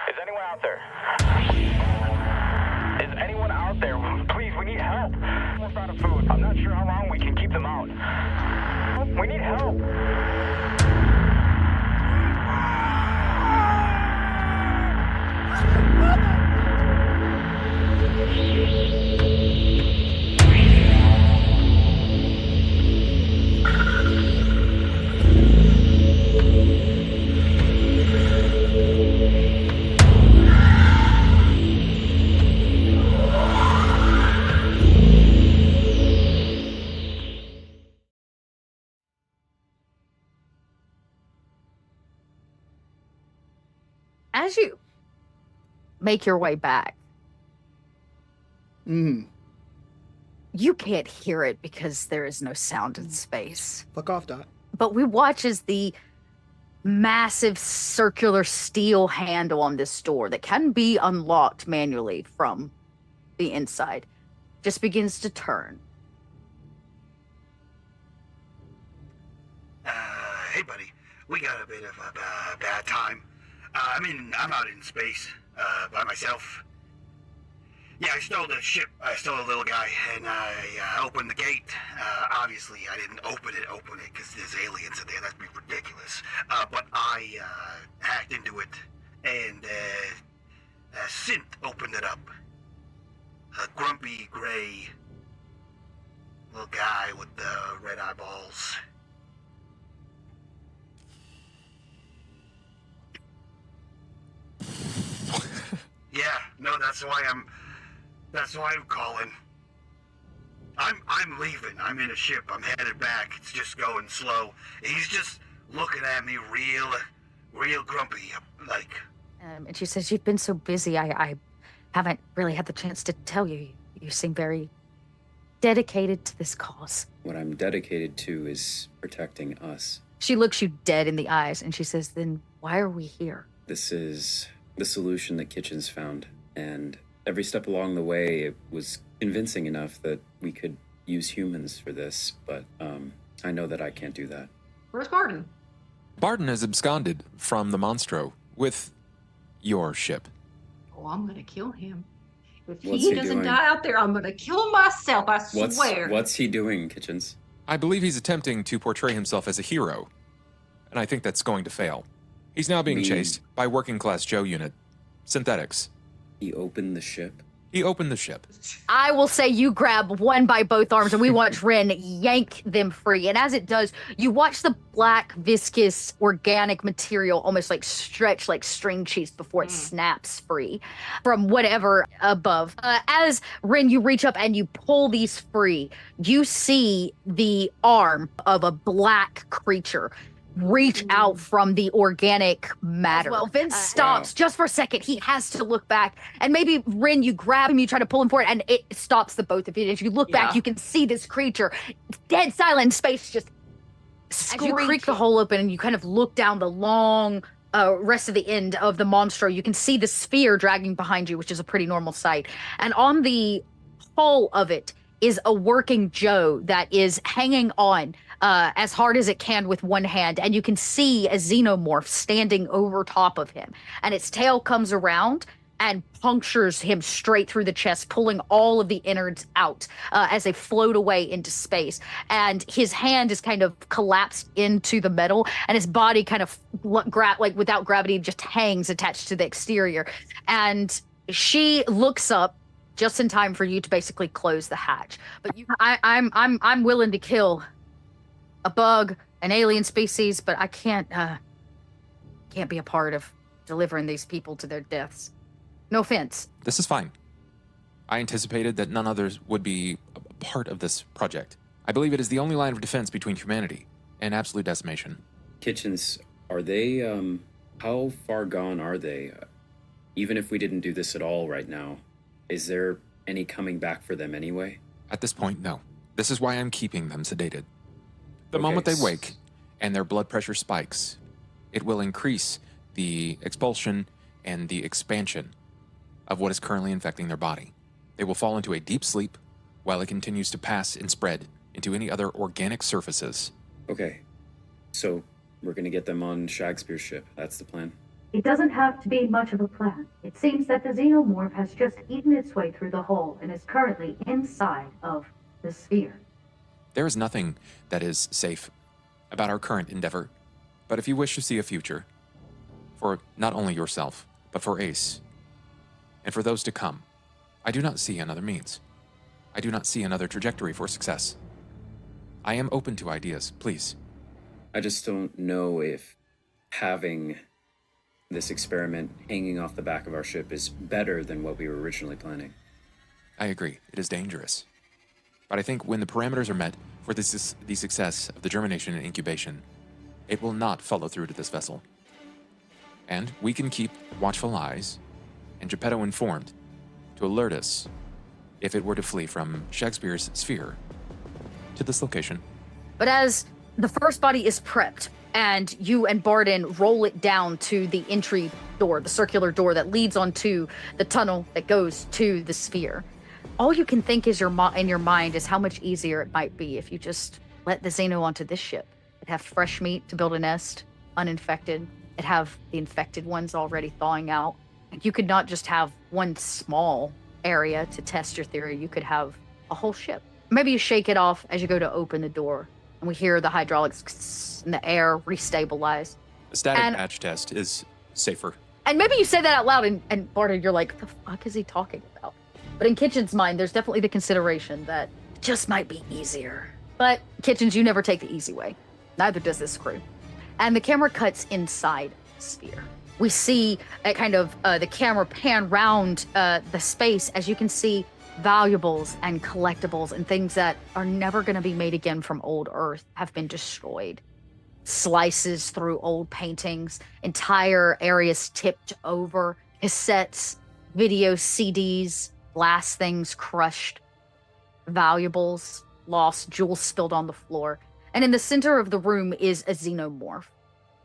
Is anyone out there? Is anyone out there? Please, we need help. We're almost out of food. I'm not sure how long we can keep them out. We need help. As you make your way back, you can't hear it because there is no sound in space. Fuck off, Dot. But we watch as the massive circular steel handle on this door that can be unlocked manually from the inside just begins to turn. Hey, buddy. We got a bit of a bad time. I'm out in space, by myself. Yeah, I stole the ship. I stole a little guy, and I opened the gate. Obviously, I didn't open it because there's aliens in there. That'd be ridiculous. But I hacked into it, and a synth opened it up. A grumpy, gray little guy with the red eyeballs. Yeah, no, that's why I'm calling. I'm leaving. I'm in a ship. I'm headed back. It's just going slow. He's just looking at me real grumpy, like. And she says, "You've been so busy, I haven't really had the chance to tell you. You seem very dedicated to this cause." What I'm dedicated to is protecting us. She looks you dead in the eyes and she says, "Then why are we here?" This is the solution that Kitchens found, and every step along the way it was convincing enough that we could use humans for this, but I know that I can't do that. Where's Barton? Barton has absconded from the Monstro with your ship. Oh, I'm gonna kill him. If What's he he doesn't doing? die out there, I'm gonna kill him myself, I swear. What's he doing, Kitchens? I believe he's attempting to portray himself as a hero, and I think that's going to fail. He's now being chased by working-class Joe unit. Synthetics. He opened the ship? He opened the ship. I will say you grab one by both arms and we watch Ren yank them free. And as it does, you watch the black, viscous, organic material almost like stretch like string cheese before it snaps free from whatever above. As Ren, you reach up and you pull these free, you see the arm of a black creature reach out from the organic matter. Well, Vince stops just for a second. He has to look back. And maybe, Ren, you grab him, you try to pull him forward, and it stops the both of you. As you look back, you can see this creature, dead silent in space, just screeching. As you creak the hole open and you kind of look down the long rest of the end of the monstro, you can see the sphere dragging behind you, which is a pretty normal sight. And on the hull of it is a working Joe that is hanging on as hard as it can with one hand, and you can see a xenomorph standing over top of him, and its tail comes around and punctures him straight through the chest, pulling all of the innards out as they float away into space. And his hand is kind of collapsed into the metal, and his body kind of like without gravity just hangs attached to the exterior. And she looks up just in time for you to basically close the hatch. But I'm willing to kill a bug, an alien species, but I can't be a part of delivering these people to their deaths. No offense. This is fine. I anticipated that none others would be a part of this project. I believe it is the only line of defense between humanity and absolute decimation. Kitchens, are they, how far gone are they? Even if we didn't do this at all right now, is there any coming back for them anyway? At this point, no. This is why I'm keeping them sedated. The moment they wake and their blood pressure spikes, it will increase the expulsion and the expansion of what is currently infecting their body. They will fall into a deep sleep while it continues to pass and spread into any other organic surfaces. Okay, so we're gonna get them on Shakespeare's ship. That's the plan. It doesn't have to be much of a plan. It seems that the xenomorph has just eaten its way through the hole and is currently inside of the sphere. There is nothing that is safe about our current endeavor, but if you wish to see a future, for not only yourself, but for Ace, and for those to come, I do not see another means. I do not see another trajectory for success. I am open to ideas, please. I just don't know if having this experiment hanging off the back of our ship is better than what we were originally planning. I agree, it is dangerous. But I think when the parameters are met for the success of the germination and incubation, it will not follow through to this vessel. And we can keep watchful eyes and Geppetto informed to alert us if it were to flee from Shakespeare's sphere to this location. But as the first body is prepped, and you and Barden roll it down to the entry door, the circular door that leads onto the tunnel that goes to the sphere, all you can think is in your mind is how much easier it might be if you just let the Xeno onto this ship. It'd have fresh meat to build a nest, uninfected. It'd have the infected ones already thawing out. You could not just have one small area to test your theory. You could have a whole ship. Maybe you shake it off as you go to open the door, and we hear the hydraulics in the air restabilize. A static patch test is safer. And maybe you say that out loud, and Barton, you're like, what the fuck is he talking about? But in Kitchen's mind, there's definitely the consideration that it just might be easier. But Kitchens, you never take the easy way. Neither does this crew. And the camera cuts inside the sphere. We see a kind of the camera pan round the space as you can see valuables and collectibles and things that are never going to be made again from old Earth have been destroyed. Slices through old paintings, entire areas tipped over, cassettes, video CDs, glass things crushed, valuables lost, jewels spilled on the floor. And in the center of the room is a xenomorph.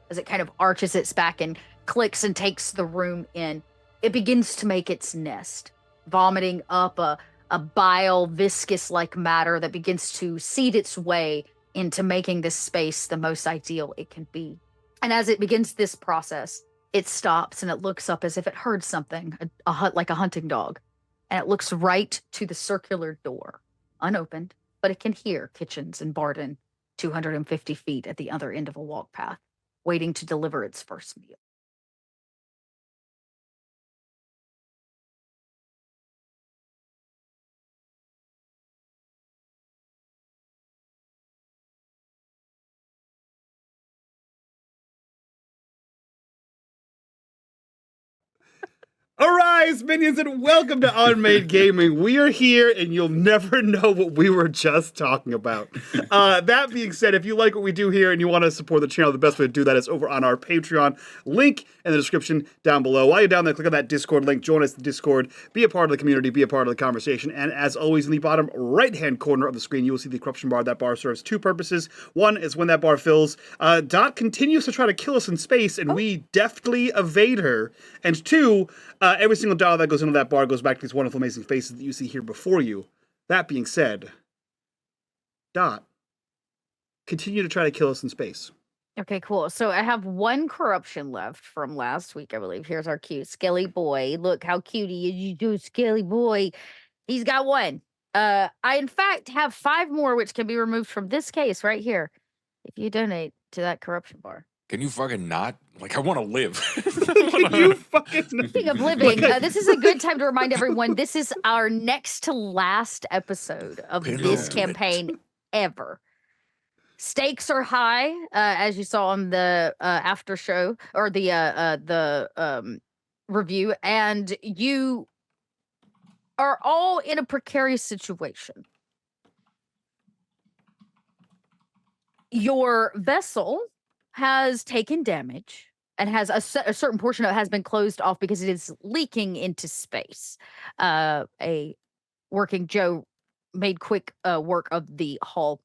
As it kind of arches its back and clicks and takes the room in, it begins to make its nest, vomiting up a bile, viscous-like matter that begins to seed its way into making this space the most ideal it can be. And as it begins this process, it stops and it looks up as if it heard something, like a hunting dog. And it looks right to the circular door, unopened, but it can hear Kitchens and Barden 250 feet at the other end of a walk path, waiting to deliver its first meal. Arise, minions, and welcome to unMadeGaming. We are here, and you'll never know what we were just talking about. That being said, if you like what we do here and you want to support the channel, the best way to do that is over on our Patreon. Link in the description down below. While you're down there, click on that Discord link. Join us in Discord. Be a part of the community. Be a part of the conversation. And as always, in the bottom right-hand corner of the screen, you will see the corruption bar. That bar serves two purposes. One is when that bar fills, Dot continues to try to kill us in space, and we deftly evade her. And two, every single dollar that goes into that bar goes back to these wonderful, amazing faces that you see here before you. That being said, Dot, continue to try to kill us in space. Okay, cool. So I have one corruption left from last week, I believe. Here's our cute Skelly boy. Look how cute he is. You do, Skelly boy. He's got one. I, in fact, have 5 more, which can be removed from this case right here if you donate to that corruption bar. Can you fucking not? Like, I want to live. You fucking... Speaking of living, this is a good time to remind everyone, this is our next to last episode of this campaign ever. Stakes are high, as you saw on the after show, or the review, and you are all in a precarious situation. Your vessel has taken damage and has a certain portion of it has been closed off because it is leaking into space. A working Joe made quick work of the hull.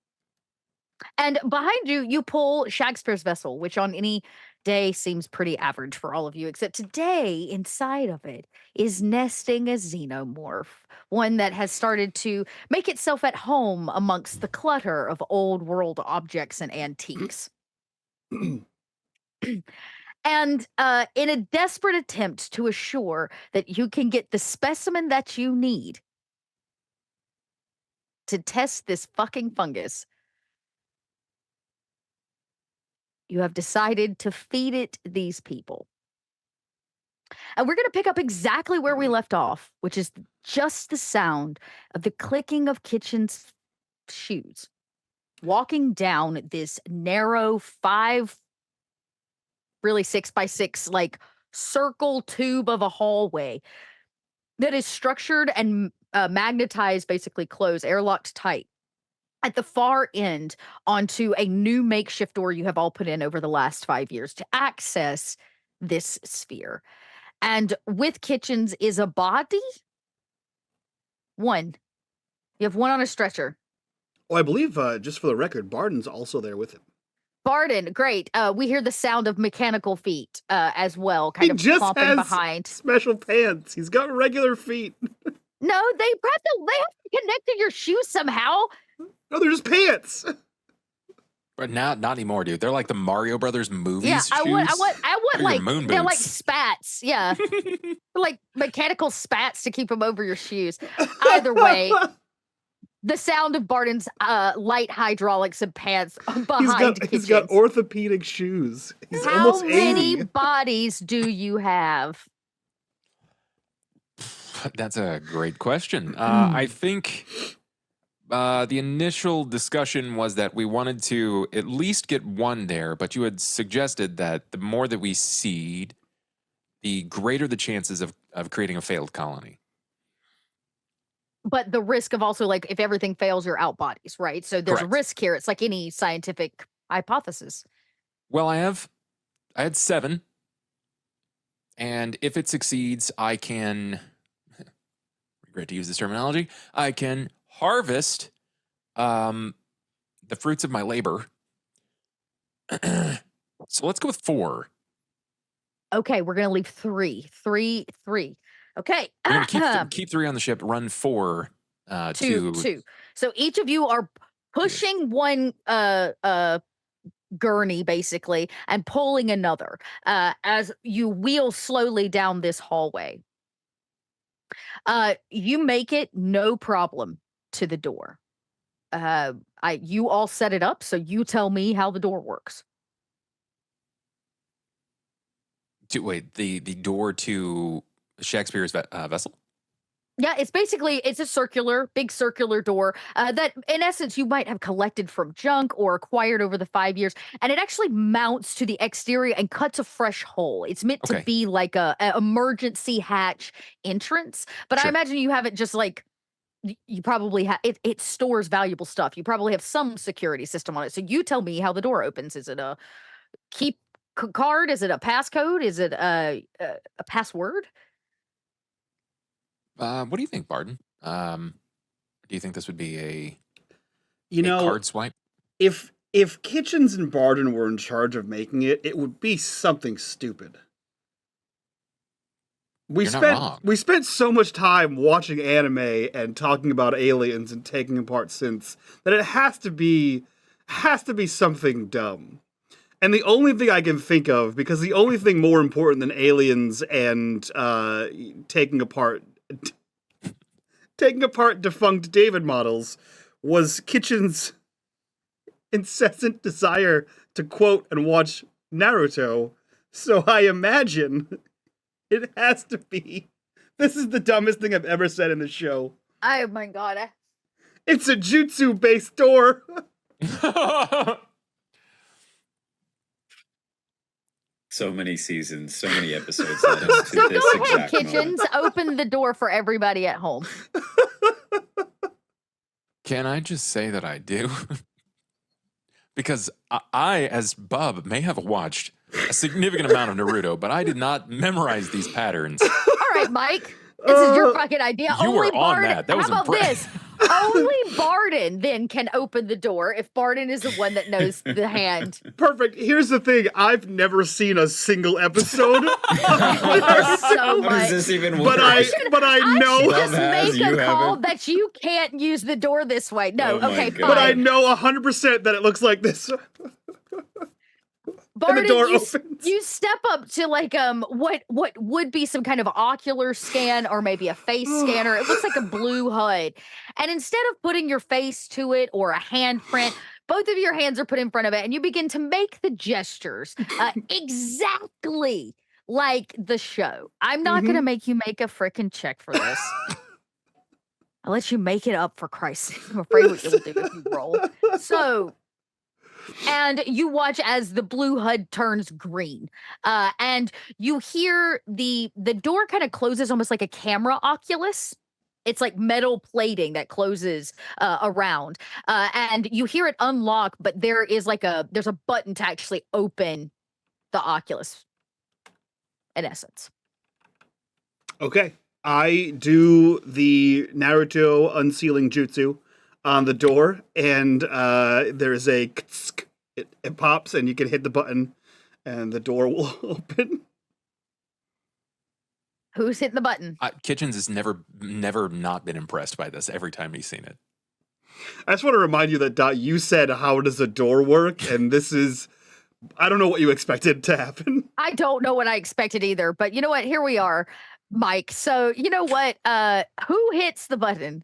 And behind you, you pull Shakespeare's vessel, which on any day seems pretty average for all of you, except today, inside of it, is nesting a xenomorph, one that has started to make itself at home amongst the clutter of old world objects and antiques. And in a desperate attempt to assure that you can get the specimen that you need to test this fucking fungus, you have decided to feed it these people. And we're going to pick up exactly where we left off, which is just the sound of the clicking of Kitchen's shoes walking down this narrow 6x6 like circle tube of a hallway that is structured and magnetized, basically closed, airlocked tight at the far end onto a new makeshift door you have all put in over the last 5 years to access this sphere. And with Kitchens is a body. One. You have one on a stretcher. Oh, I believe, just for the record, Barden's also there with him. Barden, great. We hear the sound of mechanical feet as well, kind He of just plopping has behind. special pants. He's got regular feet. No, they have to connect to your shoes somehow. No, they're just pants. But not anymore, dude. They're like the Mario Brothers movies. Yeah, I want They're like moon they're like boots. spats. Yeah, they're like mechanical spats to keep them over your shoes. Either way, the sound of Barden's light hydraulics and pants behind He's got orthopedic shoes. He's How almost many 80. bodies do you have? That's a great question. I think the initial discussion was that we wanted to at least get one there, but you had suggested that the more that we seed, the greater the chances of creating a failed colony. But the risk of also, like, if everything fails, you're out bodies, right? So there's Correct. a risk here. It's like any scientific hypothesis. Well, I had 7, and if it succeeds, I can, regret to use this terminology, I can harvest the fruits of my labor. So let's go with 4. Okay, we're gonna leave 3. 3. Okay. We're gonna keep 3 on the ship. Run 4 Two. So each of you are pushing one gurney basically and pulling another as you wheel slowly down this hallway. You make it no problem to the door. You all set it up, so you tell me how the door works. Wait, the door to Shakespeare's vessel? Yeah, it's a big circular door that, in essence, you might have collected from junk or acquired over the 5 years, and it actually mounts to the exterior and cuts a fresh hole. It's meant to be like a emergency hatch entrance, but I imagine you have it just like you probably have. It stores valuable stuff. You probably have some security system on it. So you tell me how the door opens. Is it a key card? Is it a passcode? Is it a password? What do you think, Barden? Do you think this would be a card swipe? If Kitchens and Barden were in charge of making it, it would be something stupid. We spent so much time watching anime and talking about aliens and taking apart synths that it has to be something dumb. And the only thing I can think of, because the only thing more important than aliens and taking apart defunct David models was Kitchen's incessant desire to quote and watch Naruto. So I imagine it has to be. This is the dumbest thing I've ever said in the show. Oh my god. It's a jutsu-based door. So many seasons, so many episodes led us to So this go ahead, exact moment. Kitchens. Open the door for everybody at home. Can I just say that I do? Because I, as Bub, may have watched a significant amount of Naruto, but I did not memorize these patterns. All right, Mike. This is your fucking idea. You Only were on Barden. that. That was How about this? Only Barden then can open the door if Barden is the one that knows the hand. Perfect. Here's the thing. I've never seen a single episode. So How does this even work? But I know. Just make you a call haven't. that you can't use the door this way. No, Oh my okay, God. But I fine. know 100% that it looks like this. Barden, the door you, opens. you step up to like what would be some kind of ocular scan or maybe a face scanner. It looks like a blue HUD. And instead of putting your face to it or a handprint, both of your hands are put in front of it and you begin to make the gestures exactly like the show. I'm not going to make you make a frickin' check for this. I'll let you make it up, for Christ's sake. I'm afraid what you'll do if you roll. So, and you watch as the blue HUD turns green, and you hear the door kind of closes almost like a camera oculus. It's like metal plating that closes around, and you hear it unlock. But there's a button to actually open the oculus. In essence, Okay. I do the Naruto unsealing jutsu on the door, and there's a ksk. It pops, and you can hit the button, and the door will open. who's hitting the button? Kitchens has never not been impressed by this every time he's seen it. I just want to remind you that, Dot, you said, how does a door work? And this is, I don't know what you expected to happen. I don't know what I expected either, but you know what? Here we are, Mike. So you know what? Who hits the button?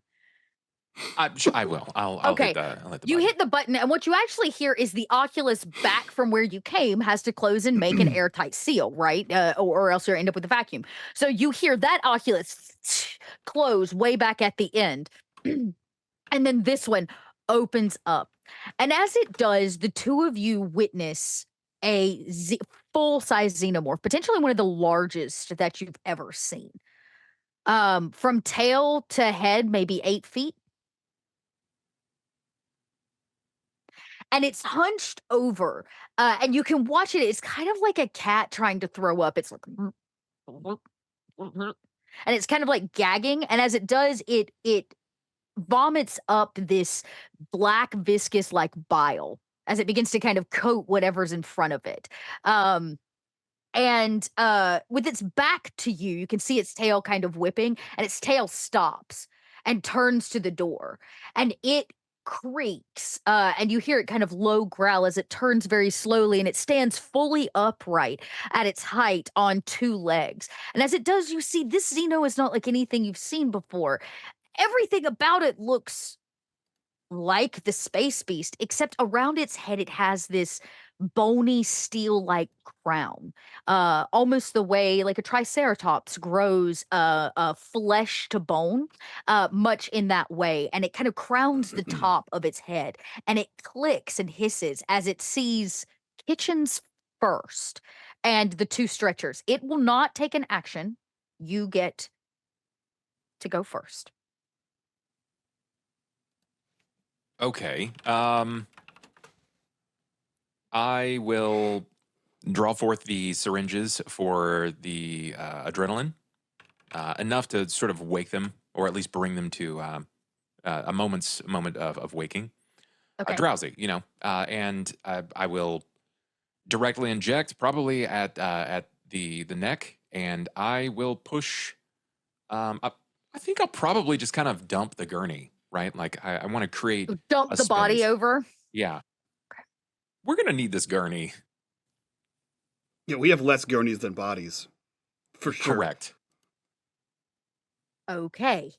I will. I'll Okay. hit the You button. hit the button, and what you actually hear is the Oculus back from where you came has to close and make an airtight seal, right? Or else you'll end up with a vacuum. So you hear that Oculus close way back at the end. And then this one opens up. And as it does, the two of you witness a full-size xenomorph, potentially one of the largest that you've ever seen. From tail to head, maybe 8 feet. And it's hunched over, and you can watch it. It's kind of like a cat trying to throw up. It's like, and it's kind of like gagging. And as it does, it vomits up this black viscous like bile as it begins to kind of coat whatever's in front of it. And with its back to you, you can see its tail kind of whipping, and its tail stops and turns to the door, and it creaks, and you hear it kind of low growl as it turns very slowly, and it stands fully upright at its height on 2 legs. And as it does, you see this Xeno is not like anything you've seen before. Everything about it looks like the space beast, except around its head it has this bony steel-like crown, almost the way like a triceratops grows flesh to bone, much in that way. And it kind of crowns the top of its head, and it clicks and hisses as it sees Kitchens first and the 2 stretchers. It will not take an action. You get to go first. Okay. I will draw forth the syringes for the adrenaline, enough to sort of wake them, or at least bring them to a moment of waking. Okay. Drowsy, you know, and I will directly inject, probably at the neck, and I will push. I think I'll probably just kind of dump the gurney, right? Like I want to create Dump the body space. over. Yeah. We're gonna need this gurney. Yeah, we have less gurneys than bodies. For sure. Correct. Okay.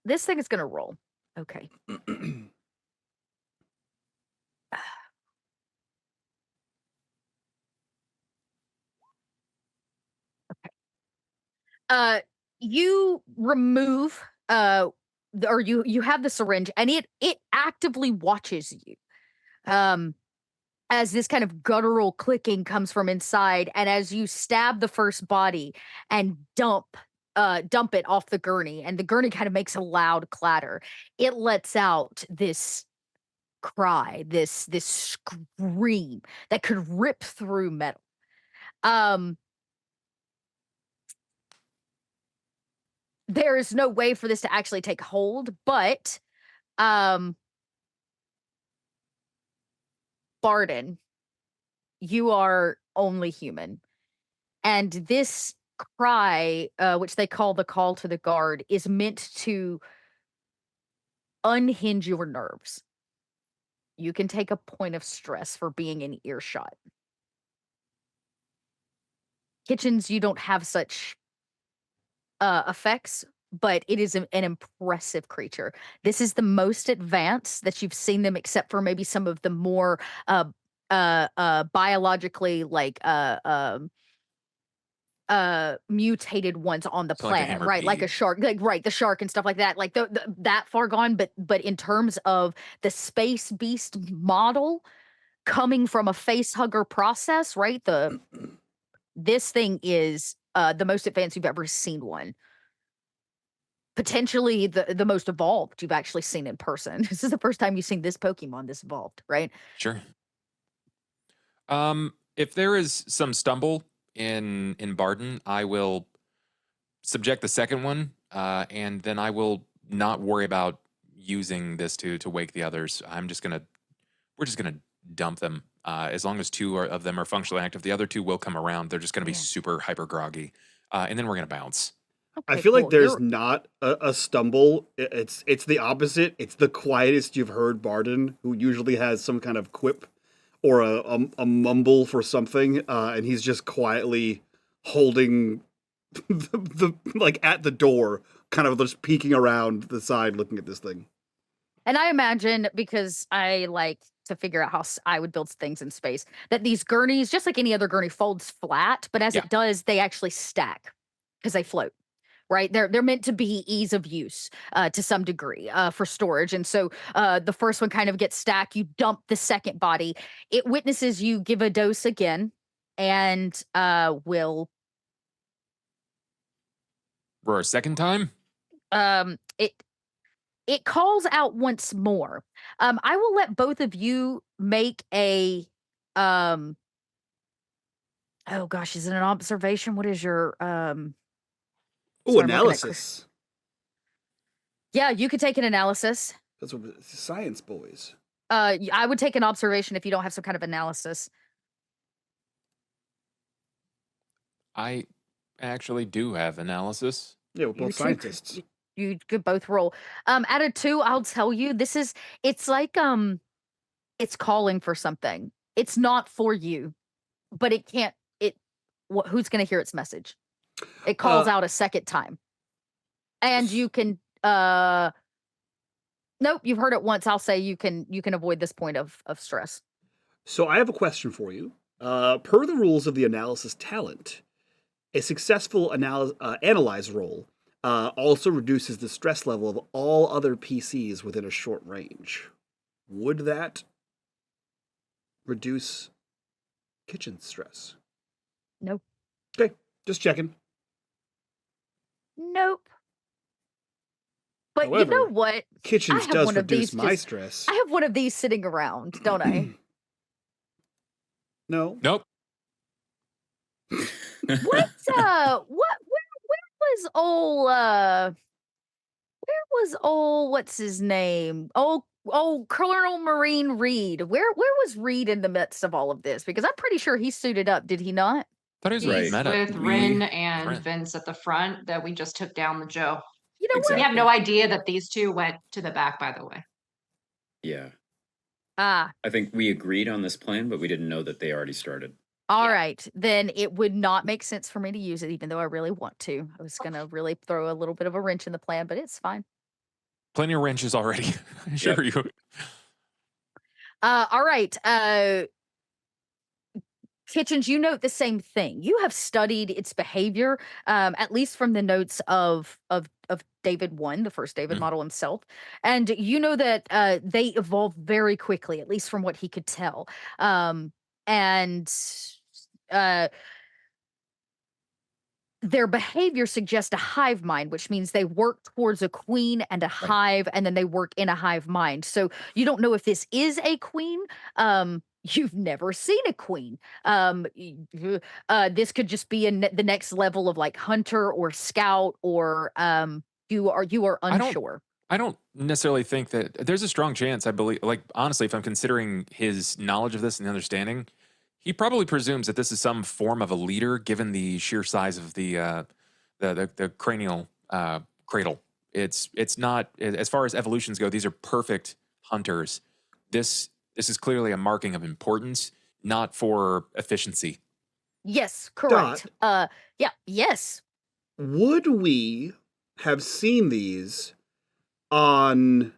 This thing is gonna roll. Okay. You remove or you have the syringe, and it actively watches you. As this kind of guttural clicking comes from inside, and as you stab the first body and dump it off the gurney, and the gurney kind of makes a loud clatter, it lets out this cry, this scream that could rip through metal. There is no way for this to actually take hold, but Barden, you are only human. And this cry, which they call the call to the guard, is meant to unhinge your nerves. you can take a point of stress for being in earshot. Kitchens, you don't have such effects, but it is an impressive creature. This is the most advanced that you've seen them, except for maybe some of the more biologically mutated ones on the So like a planet, right? Like a hammerpede. shark, like right, the shark and stuff like that. Like that far gone, but in terms of the space beast model coming from a face hugger process, right? This thing is the most advanced you've ever seen one. Potentially the most evolved you've actually seen in person. This is the first time you've seen this Pokemon this evolved, right? Sure. If there is some stumble in Barden, I will subject the second one, and then I will not worry about using this to wake the others. We're just gonna dump them. As long as two of them are functionally active, the other two will come around. They're just gonna be super hyper groggy, and then we're gonna bounce. I Okay, feel like cool. there's not a stumble. It's the opposite. It's the quietest you've heard Barden, who usually has some kind of quip or a mumble for something, and he's just quietly holding the like at the door, kind of just peeking around the side, looking at this thing. And I imagine, because I like to figure out how I would build things in space, that these gurneys, just like any other gurney, folds flat, but as Yeah. it does, they actually stack because they float. Right, they're meant to be ease of use to some degree for storage, and so the first one kind of gets stacked. You dump the second body. It witnesses you give a dose again, and will For a second time? It calls out once more. I will let both of you make a oh gosh, is it an observation? What is your Oh, sorry, I'm looking at analysis. Yeah, you could take an analysis. That's what science boys. I would take an observation if you don't have some kind of analysis. I actually do have analysis. Yeah, we're You both two scientists. You could both roll. Out of 2, I'll tell you, it's like it's calling for something. It's not for you, but it can't. Who's going to hear its message? It calls out a second time, and you can. Nope, you've heard it once. I'll say you can avoid this point of stress. So I have a question for you. Per the rules of the analysis talent, a successful analyze roll also reduces the stress level of all other PCs within a short range. Would that reduce kitchen stress? Nope. Okay, just checking. Nope. But However, you know what? Kitchens have does one of reduce these my just- stress. I have one of these sitting around, don't I? No. Nope. Where was old what's his name? Oh, Colonel Marine Reed. Where was Reed in the midst of all of this? Because I'm pretty sure he suited up, did he not? Thought he was Right. He's meta. with Rin We- and Rin. Vince at the front that we just took down the Joe. You know Exactly. We have no idea that these two went to the back, by the way. Yeah. what? Ah, I think we agreed on this plan, but we didn't know that they already started. all Yeah. right. Then it would not make sense for me to use it, even though I really want to. I was gonna really throw a little bit of a wrench in the plan, but it's fine. Plenty of wrenches already. I assure you. All right. Kitchens, you note the same thing. You have studied its behavior, at least from the notes of David 1, the first David Mm. model himself, and you know that they evolve very quickly, at least from what he could tell. And their behavior suggests a hive mind, which means they work towards a queen and a hive, and then they work in a hive mind. So you don't know if this is a queen. You've never seen a queen. This could just be the next level of like hunter or scout, or you are unsure. I don't necessarily think that there's a strong chance. I believe, like, honestly, if I'm considering his knowledge of this and understanding, he probably presumes that this is some form of a leader, given the sheer size of the cranial cradle. It's not, as far as evolutions go, these are perfect hunters. This This is clearly a marking of importance, not for efficiency. Yes, correct. Yeah, yes. Would we have seen these on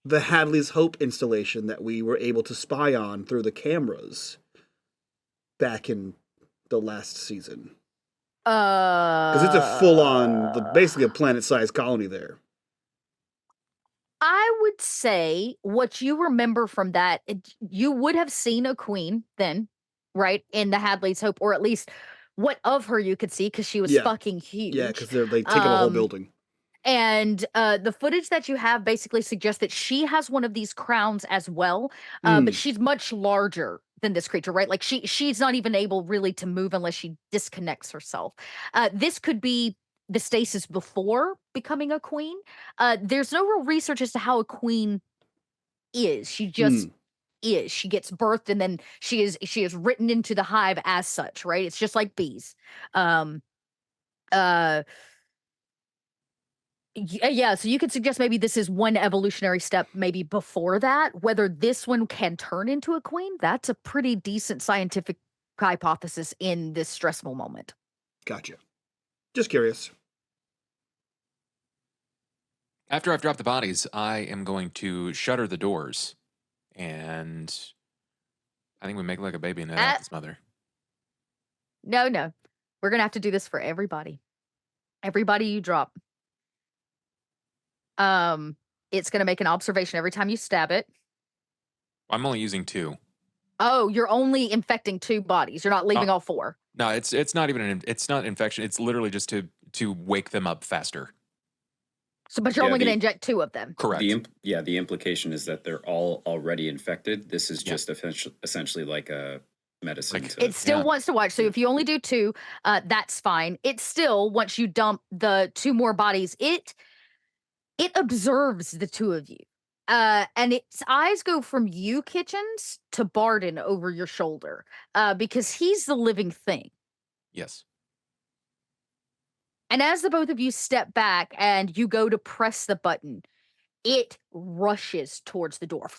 the Hadley's Hope installation that we were able to spy on through the cameras back in the last season? Because it's a full-on, basically a planet-sized colony there. I would say what you remember from that, you would have seen a queen then, right, in the Hadley's Hope, or at least what of her you could see because she was fucking huge. Yeah, because they take up a whole building. And the footage that you have basically suggests that she has one of these crowns as well, but she's much larger than this creature, right? Like she's not even able really to move unless she disconnects herself. This could be the stasis before becoming a queen. There's no real research as to how a queen is. She just is. She gets birthed and then she is written into the hive as such, right? It's just like bees. Yeah, so you could suggest maybe this is one evolutionary step maybe before that. Whether this one can turn into a queen, that's a pretty decent scientific hypothesis in this stressful moment. Gotcha. Just curious. After I've dropped the bodies, I am going to shutter the doors, and I think we make like a baby and head out its mother. No. We're going to have to do this for everybody. Everybody you drop. It's going to make an observation every time you stab it. I'm only using 2. Oh, you're only infecting 2 bodies. You're not leaving all 4. No, it's not even it's not infection. It's literally just to wake them up faster. So, but you're only going to inject 2 of them. Correct. The implication is that they're all already infected. This is just essentially like a medicine. It still wants to watch. So if you only do 2, that's fine. It still, once you dump the 2 more bodies, it observes the 2 of you. And its eyes go from you, Kitchens, to Barden over your shoulder. Because he's the living thing. Yes. And as the both of you step back and you go to press the button, it rushes towards the door.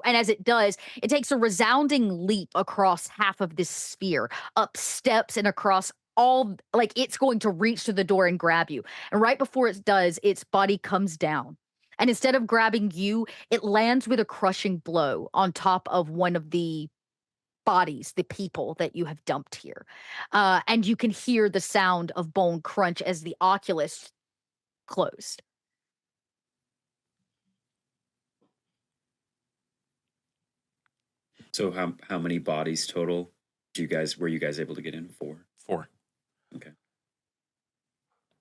And as it does, it takes a resounding leap across half of this sphere, up steps and across all, like it's going to reach to the door and grab you. And right before it does, its body comes down. And instead of grabbing you, it lands with a crushing blow on top of one of the bodies, the people that you have dumped here. And you can hear the sound of bone crunch as the oculus closed. So how many bodies total were you guys able to get in? 4? 4. Okay.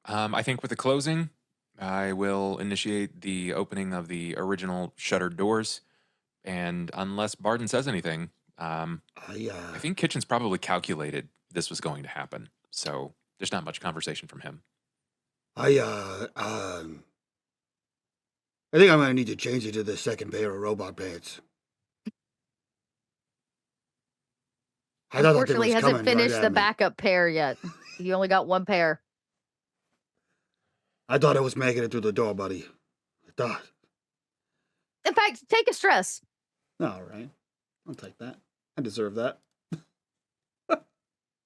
I think with the closing, I will initiate the opening of the original shuttered doors, and unless Barden says anything, I think Kitchen's probably calculated this was going to happen, so there's not much conversation from him. I think I'm gonna need to change it to the second pair of robot pants. Unfortunately, hasn't finished the backup pair yet. You only got 1 pair. I thought I was making it through the door, buddy. I thought. In fact, take a stress. All right. I'll take that. I deserve that.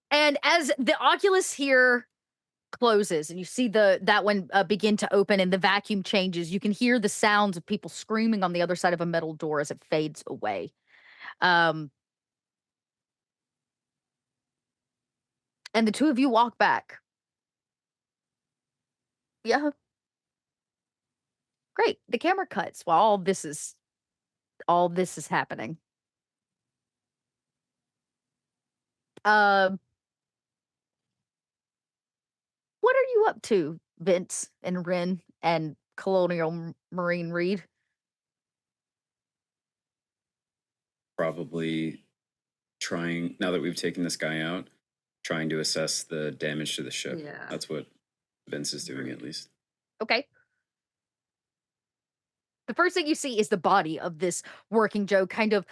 And as the oculus here closes and you see that one begin to open and the vacuum changes, you can hear the sounds of people screaming on the other side of a metal door as it fades away. And the 2 of you walk back. Yeah. Great. The camera cuts while all this is happening. What are you up to, Vince and Ren and Colonial Marine Reed? Probably trying, now that we've taken this guy out, trying to assess the damage to the ship. Yeah. That's what Vince is doing, at least. Okay. The first thing you see is the body of this working Joe, kind of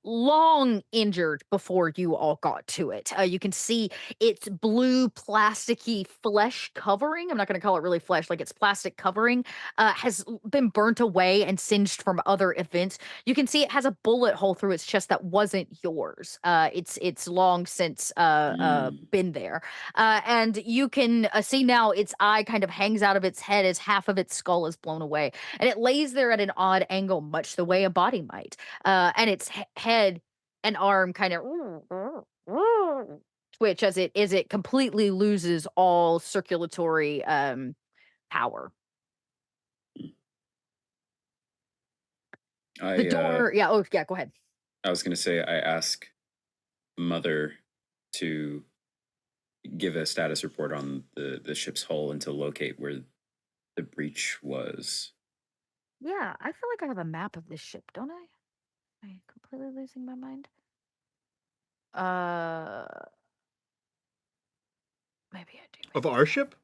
long injured before you all got to it. You can see its blue plasticky flesh covering. I'm not going to call it really flesh, like its plastic covering has been burnt away and singed from other events. You can see it has a bullet hole through its chest that wasn't yours. It's long since been there, and you can see now its eye kind of hangs out of its head as half of its skull is blown away, and it lays there at an odd angle, much the way a body might. And its head and arm kind of twitch as it completely loses all circulatory power. The door, yeah. Oh, yeah. Go ahead. I was going to say, I ask Mother to give a status report on the ship's hull and to locate where the breach was. Yeah, I feel like I have a map of this ship, don't I? Am I completely losing my mind? Maybe I do. Of our ship?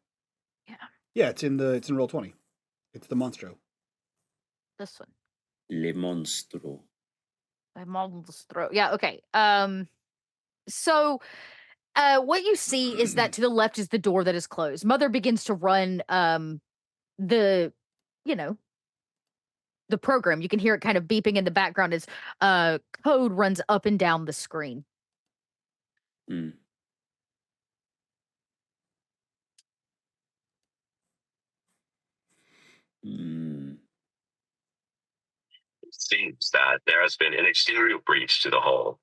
Yeah. Yeah, it's in roll 20. It's the Monstro. This one. Le Monstro. My Monstro. Yeah, okay. So what you see is that to the left is the door that is closed. Mother begins to run the you know, the program. You can hear it kind of beeping in the background as code runs up and down the screen. Mm. Mm. It seems that there has been an exterior breach to the hull.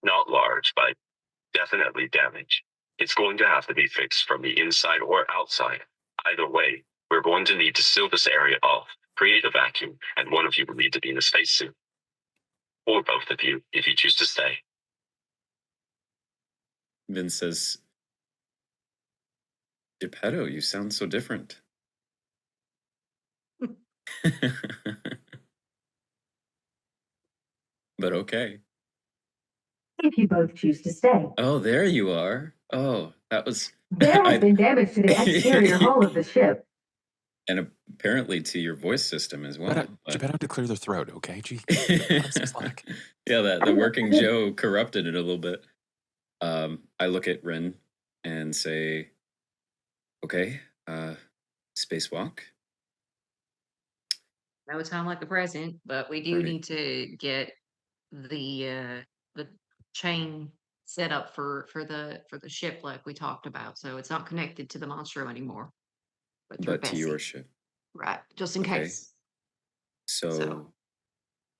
Not large, but definitely damage. It's going to have to be fixed from the inside or outside. Either way, we're going to need to seal this area off, create a vacuum, and one of you will need to be in a spacesuit. Or both of you, if you choose to stay. Vince says, Geppetto, you sound so different. But okay. If you both choose to stay. Oh, there you are. Oh, that was... There has been damage to the exterior hull of the ship. And apparently to your voice system as well. Geppetto to clear their throat, okay? Gee, like? Yeah, the working Joe corrupted it a little bit. I look at Rin and say, okay, spacewalk. That would sound like a present, but we do need to get the chain set up for the ship like we talked about, so it's not connected to the monstro anymore, But to your ship. right? Just in case. So,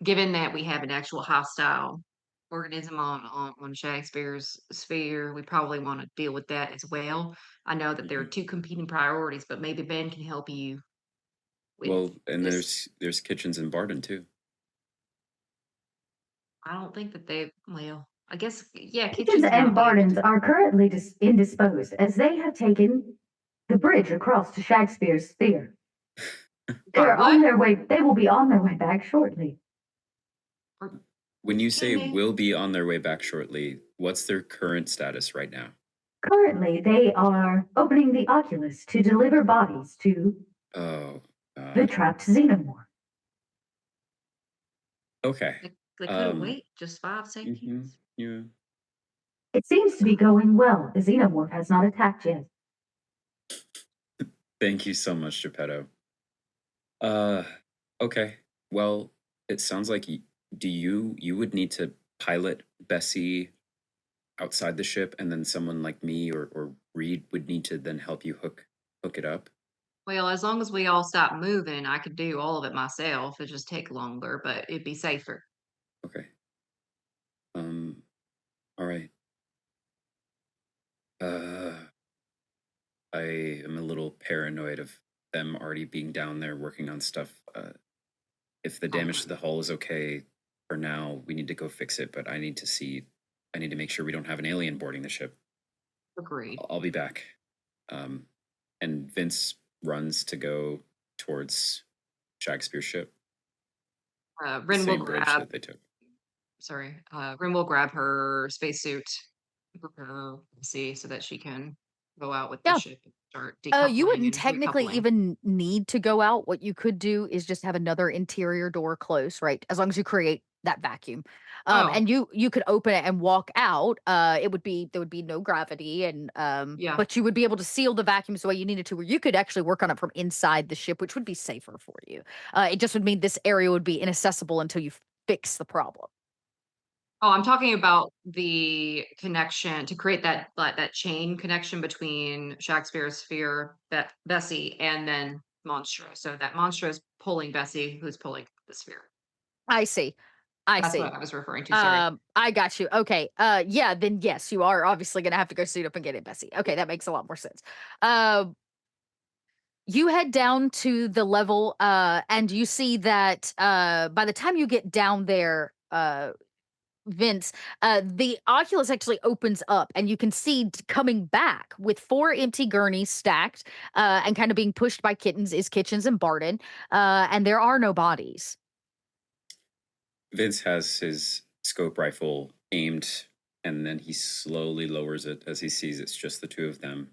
given that we have an actual hostile organism on Shakespeare's sphere, we probably want to deal with that as well. I know that there are two competing priorities, but maybe Ben can help you. Well, and there's Kitchens and Barden too. I don't think that they. Well, I guess yeah. Kitchens and Bardens are currently indisposed as they have taken the bridge across to Shakespeare's sphere. They're on their way. They will be on their way back shortly. When you say will be on their way back shortly, what's their current status right now? Currently, they are opening the Oculus to deliver bodies to the trapped xenomorph. Okay. They couldn't wait just 5 seconds. Yeah. It seems to be going well. The xenomorph has not attacked yet. Thank you so much, Geppetto. Okay. Well, it sounds like you would need to pilot Bessie outside the ship, and then someone like me or Reed would need to then help you hook it up. Well, as long as we all stop moving, I could do all of it myself. It just take longer, but it'd be safer. Okay. All right. I am a little paranoid of them already being down there working on stuff. If the damage to the hull is okay for now, we need to go fix it, but I need to make sure we don't have an alien boarding the ship. Agreed. I'll be back. And Vince runs to go towards Shakespeare's ship. Rin will bridge grab. that they took. Rin will grab her spacesuit. See, so that she can go out with the Yeah. ship and start You decoupling wouldn't and technically recoupling. even need to go out. What you could do is just have another interior door close, right? As long as you create that vacuum. Oh, And you could open it and walk out. It would be there would be no gravity and yeah. but you would be able to seal the vacuums the way you needed to, where you could actually work on it from inside the ship, which would be safer for you. It just would mean this area would be inaccessible until you fix the problem. Oh, I'm talking about the connection to create that chain connection between Shakespeare's sphere, Bessie, and then Monstra. So that Monstra is pulling Bessie, who's pulling the sphere. I see. I That's see. what I was referring to. Sorry. I got you. Okay. Yeah, then yes, you are obviously gonna have to go suit up and get it, Bessie. Okay, that makes a lot more sense. You head down to the level, and you see that by the time you get down there, Vince, the Oculus actually opens up, and you can see coming back with four empty gurneys stacked, and kind of being pushed by kittens is Kitchens and Barden, and there are no bodies. Vince has his scope rifle aimed, and then he slowly lowers it as he sees it's just the two of them.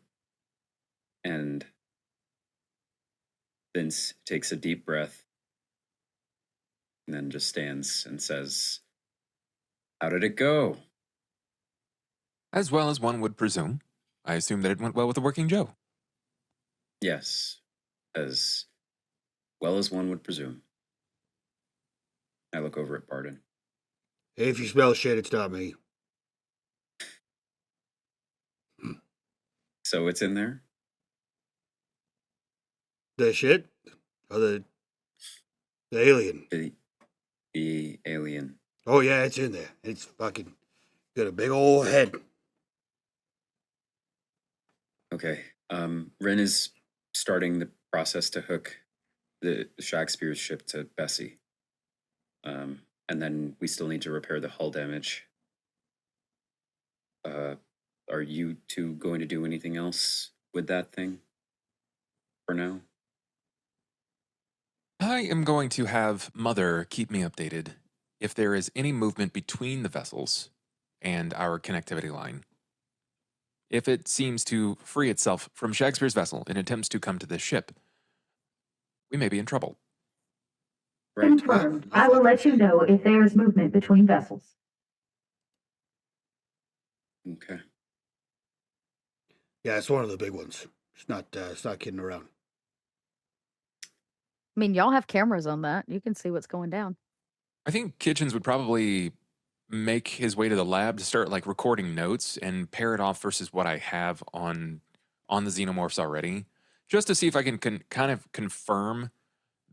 And Vince takes a deep breath and then just stands and says, "How did it go?" As well as one would presume. I assume that it went well with the Working Joe. Yes, as well as one would presume. I look over at Barden. Hey, if you smell shit, it's not me. So it's in there? The shit? Or the alien? The alien. Oh, yeah, it's in there. It's fucking got a big old head. Okay. Ren is starting the process to hook the Shakespeare's ship to Bessie. And then we still need to repair the hull damage. Are you two going to do anything else with that thing for now? I am going to have Mother keep me updated if there is any movement between the vessels and our connectivity line. If it seems to free itself from Shakespeare's vessel and attempts to come to this ship, we may be in trouble. Right. Confirmed. I will let you know if there is movement between vessels. Okay. Yeah, it's one of the big ones. It's not kidding around. I mean, y'all have cameras on that. You can see what's going down. I think Kitchens would probably make his way to the lab to start like recording notes and pair it off versus what I have on the xenomorphs already, just to see if I can kind of confirm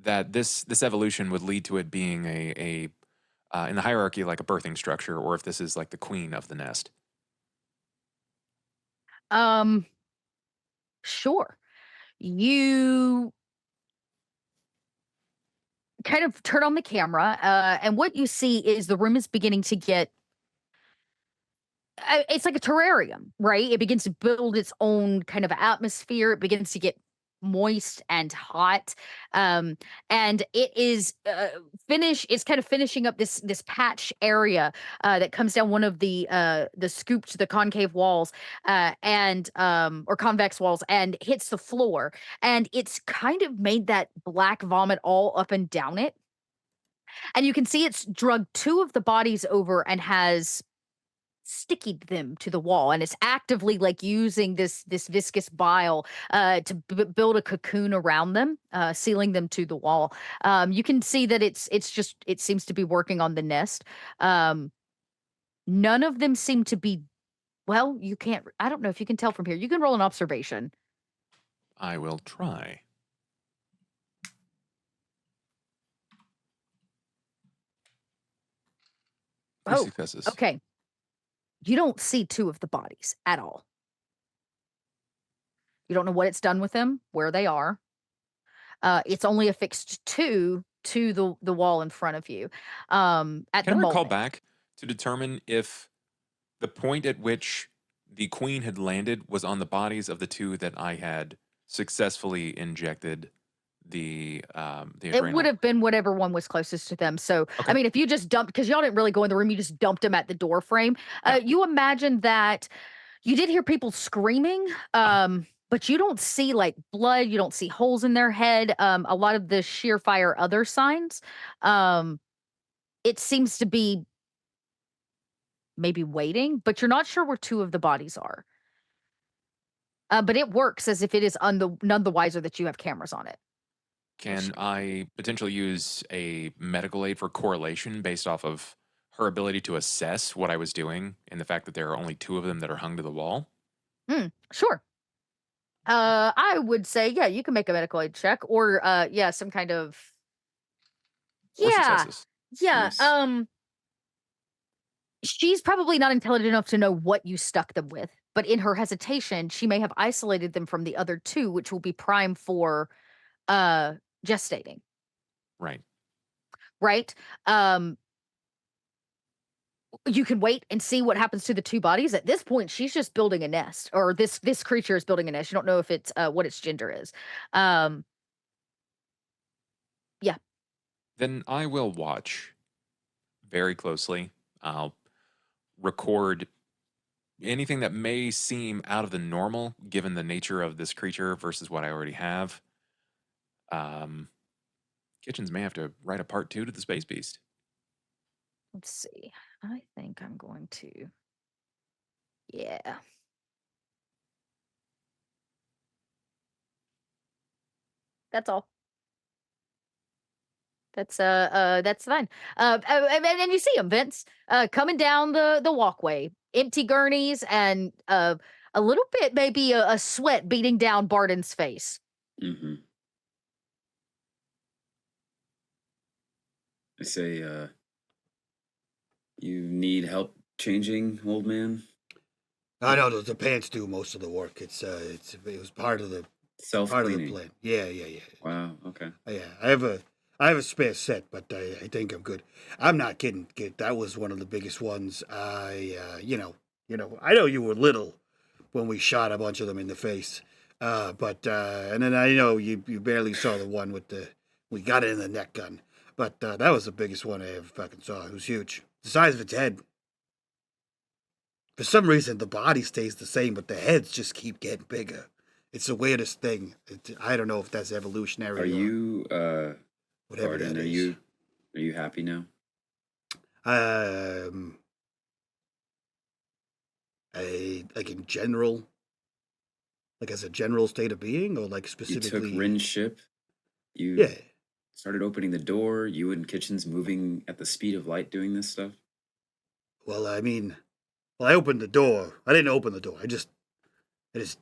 that this evolution would lead to it being a in the hierarchy like a birthing structure, or if this is like the queen of the nest. Sure. You kind of turn on the camera, and what you see is the room is beginning to get it's like a terrarium, right? It begins to build its own kind of atmosphere. It begins to get moist and hot, and it is it's kind of finishing up this patch area that comes down one of the scooped the concave walls, and or convex walls, and hits the floor, and it's kind of made that black vomit all up and down it, and you can see it's drugged two of the bodies over and has stickied them to the wall, and it's actively like using this viscous bile to build a cocoon around them, sealing them to the wall. You can see that it seems to be working on the nest. None of them seem to be, well, you can't, I don't know if you can tell from here. You can roll an observation. I will try. Three successes. Okay. You don't see two of the bodies at all. You don't know what it's done with them, where they are. It's only affixed to the wall in front of you. At Can the I recall moment. back to determine if the point at which the queen had landed was on the bodies of the two that I had successfully injected the It adrenal? would have been whatever one was closest to them. So, Okay. I mean, if you just dumped, because y'all didn't really go in the room, you just dumped them at the door frame. Yeah. You imagine that You did hear people screaming, but you don't see like blood. You don't see holes in their head. A lot of the sheer fire other signs. Um, it seems to be maybe waiting, but you're not sure where two of the bodies are. But it works as if it is none the wiser that you have cameras on it. Can I potentially use a medical aid for correlation based off of her ability to assess what I was doing and the fact that there are only two of them that are hung to the wall? Sure. I would say, yeah, you can make a medical aid check or, yeah, some kind of, Or yeah, successes? yeah. Nice. She's probably not intelligent enough to know what you stuck them with, but in her hesitation, she may have isolated them from the other two, which will be prime for, uh, gestating, Right. right? You can wait and see what happens to the two bodies. At this point, she's just building a nest, or this creature is building a nest. You don't know if it's what its gender is. Um, yeah, Then I will watch very closely. I'll record anything that may seem out of the normal given the nature of this creature versus what I already have. Kitchens may have to write a part 2 to the Space Beast. let's see. I think I'm going to. Yeah. That's all. That's fine. And you see him, Vince, coming down the walkway, empty gurneys, and a little bit maybe a sweat beating down Barden's face. Mm-hmm. I say, you need help changing, old man? I know the pants do most of the work. It was part of the Self-cleaning. plan. Yeah. Wow, okay. Yeah, I have a spare set, but I think I'm good. I'm not kidding, kid. That was one of the biggest ones. You know, I know you were little when we shot a bunch of them in the face, but and then I know you barely saw the one with we got it in the neck gun, but that was the biggest one I ever fucking saw. It was huge, the size of its head. For some reason, the body stays the same, but the heads just keep getting bigger. It's the weirdest thing. I don't know if that's evolutionary. Are you, whatever Barden, that are is. you happy now? Like in general, like as a general state of being, or like You specifically. took Rin's ship. You Yeah. started opening the door. You and Kitchens moving at the speed of light doing this stuff. Well, I mean, I opened the door. I didn't open the door. I just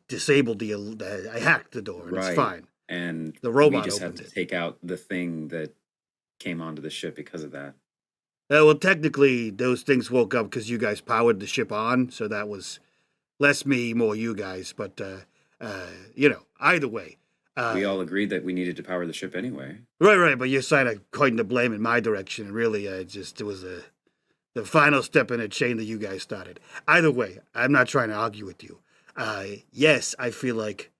disabled I hacked the door, and it's fine. And The robot we just had opened to it. take out the thing that came onto the ship because of that. Well, technically, those things woke up because you guys powered the ship on, so that was less me, more you guys. But either way. We all agreed that we needed to power the ship anyway. Right. But you're kind of pointing the blame in my direction. And really, it was the final step in a chain that you guys started. Either way, I'm not trying to argue with you. Yes, I feel like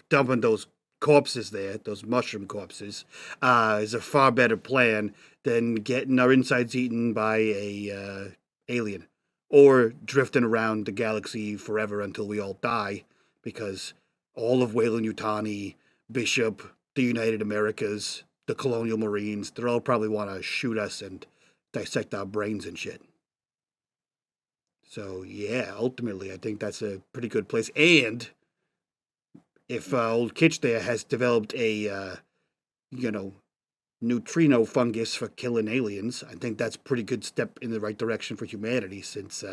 dumping those corpses there, those mushroom corpses, is a far better plan than getting our insides eaten by a alien or drifting around the galaxy forever until we all die, because all of Weyland-Yutani, Bishop, the United Americas, the Colonial Marines, they'll all probably want to shoot us and dissect our brains and shit. So, yeah, ultimately, I think that's a pretty good place. And if old Kitch there has developed a, neutrino fungus for killing aliens, I think that's a pretty good step in the right direction for humanity, since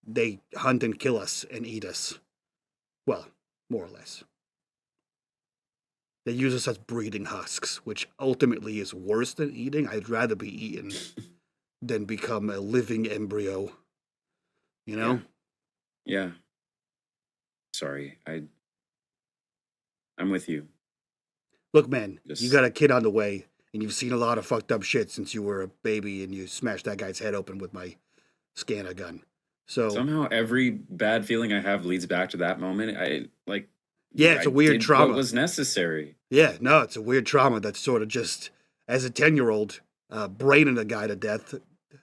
they hunt and kill us and eat us. Well, more or less. They use us as breeding husks, which ultimately is worse than eating. I'd rather be eaten than become a living embryo. You know? Yeah. Sorry, I'm with you. Look, man, Just- you got a kid on the way, and you've seen a lot of fucked up shit since you were a baby and you smashed that guy's head open with my scanner gun. So Somehow every bad feeling I have leads back to that moment. it's a weird did trauma. What was necessary? Yeah, no, it's a weird trauma that's sort of just, as a 10-year-old, braining a guy to death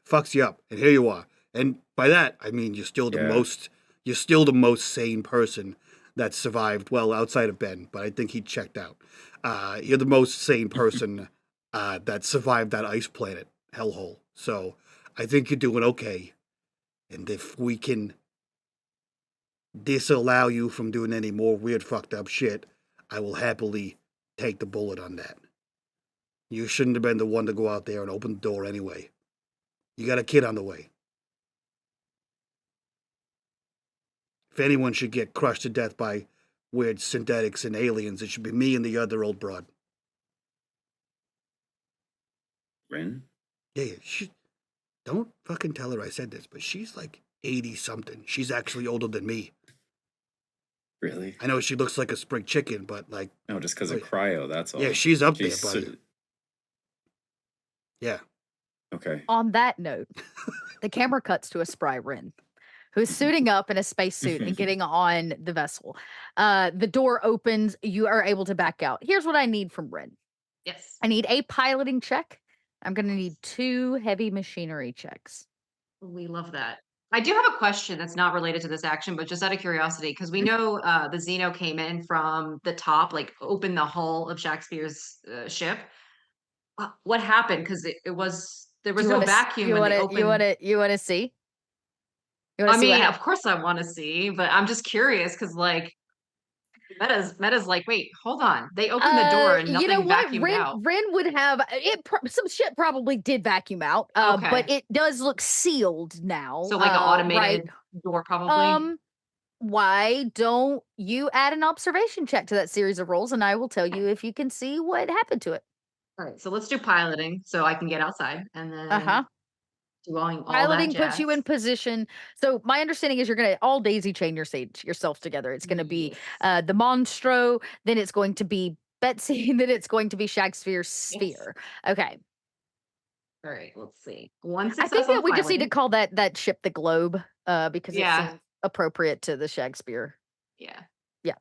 fucks you up. And here you are. And by that, I mean you're still the Yeah. most You're still the most sane person that survived, well, outside of Ben, but I think he checked out. You're the most sane person that survived that ice planet hellhole. So I think you're doing okay. And if we can disallow you from doing any more weird fucked up shit, I will happily take the bullet on that. You shouldn't have been the one to go out there and open the door anyway. You got a kid on the way. If anyone should get crushed to death by weird synthetics and aliens, it should be me and the other old broad. Ren? Yeah, don't fucking tell her I said this, but she's like 80-something. She's actually older than me. Really? I know she looks like a spring chicken, but like... No, just because of cryo, that's all. Yeah, she's up She's there, buddy. Yeah. Okay. On that note, the camera cuts to a spry Ren, who's suiting up in a spacesuit and getting on the vessel. The door opens. You are able to back out. Here's what I need from Ren. Yes. I need a piloting check. I'm going to need 2 heavy machinery checks. We love that. I do have a question that's not related to this action, but just out of curiosity, because we know the Xeno came in from the top, like opened the hull of Shakespeare's ship. What happened? Because there was no vacuum when they opened. You want to see? I mean, of course I want to see, but I'm just curious because like Meta's like, wait, hold on. They opened the door and nothing vacuumed out. Ren would have it. Some shit probably did vacuum out, Okay. but it does look sealed now. So like an automated door, probably. Why don't you add an observation check to that series of rolls, and I will tell you if you can see what happened to it. All right, so let's do piloting so I can get outside, and then doing all piloting that jazz. puts you in position. So my understanding is you're going to all daisy chain yourself together. It's going to be the Monstro, then it's going to be Betsy, and then it's going to be Shakespeare's sphere. Yes. Okay. All right, let's see. One I success. think that we just need to call that ship the Globe, because it seems appropriate to the Shakespeare. Yeah. Yeah.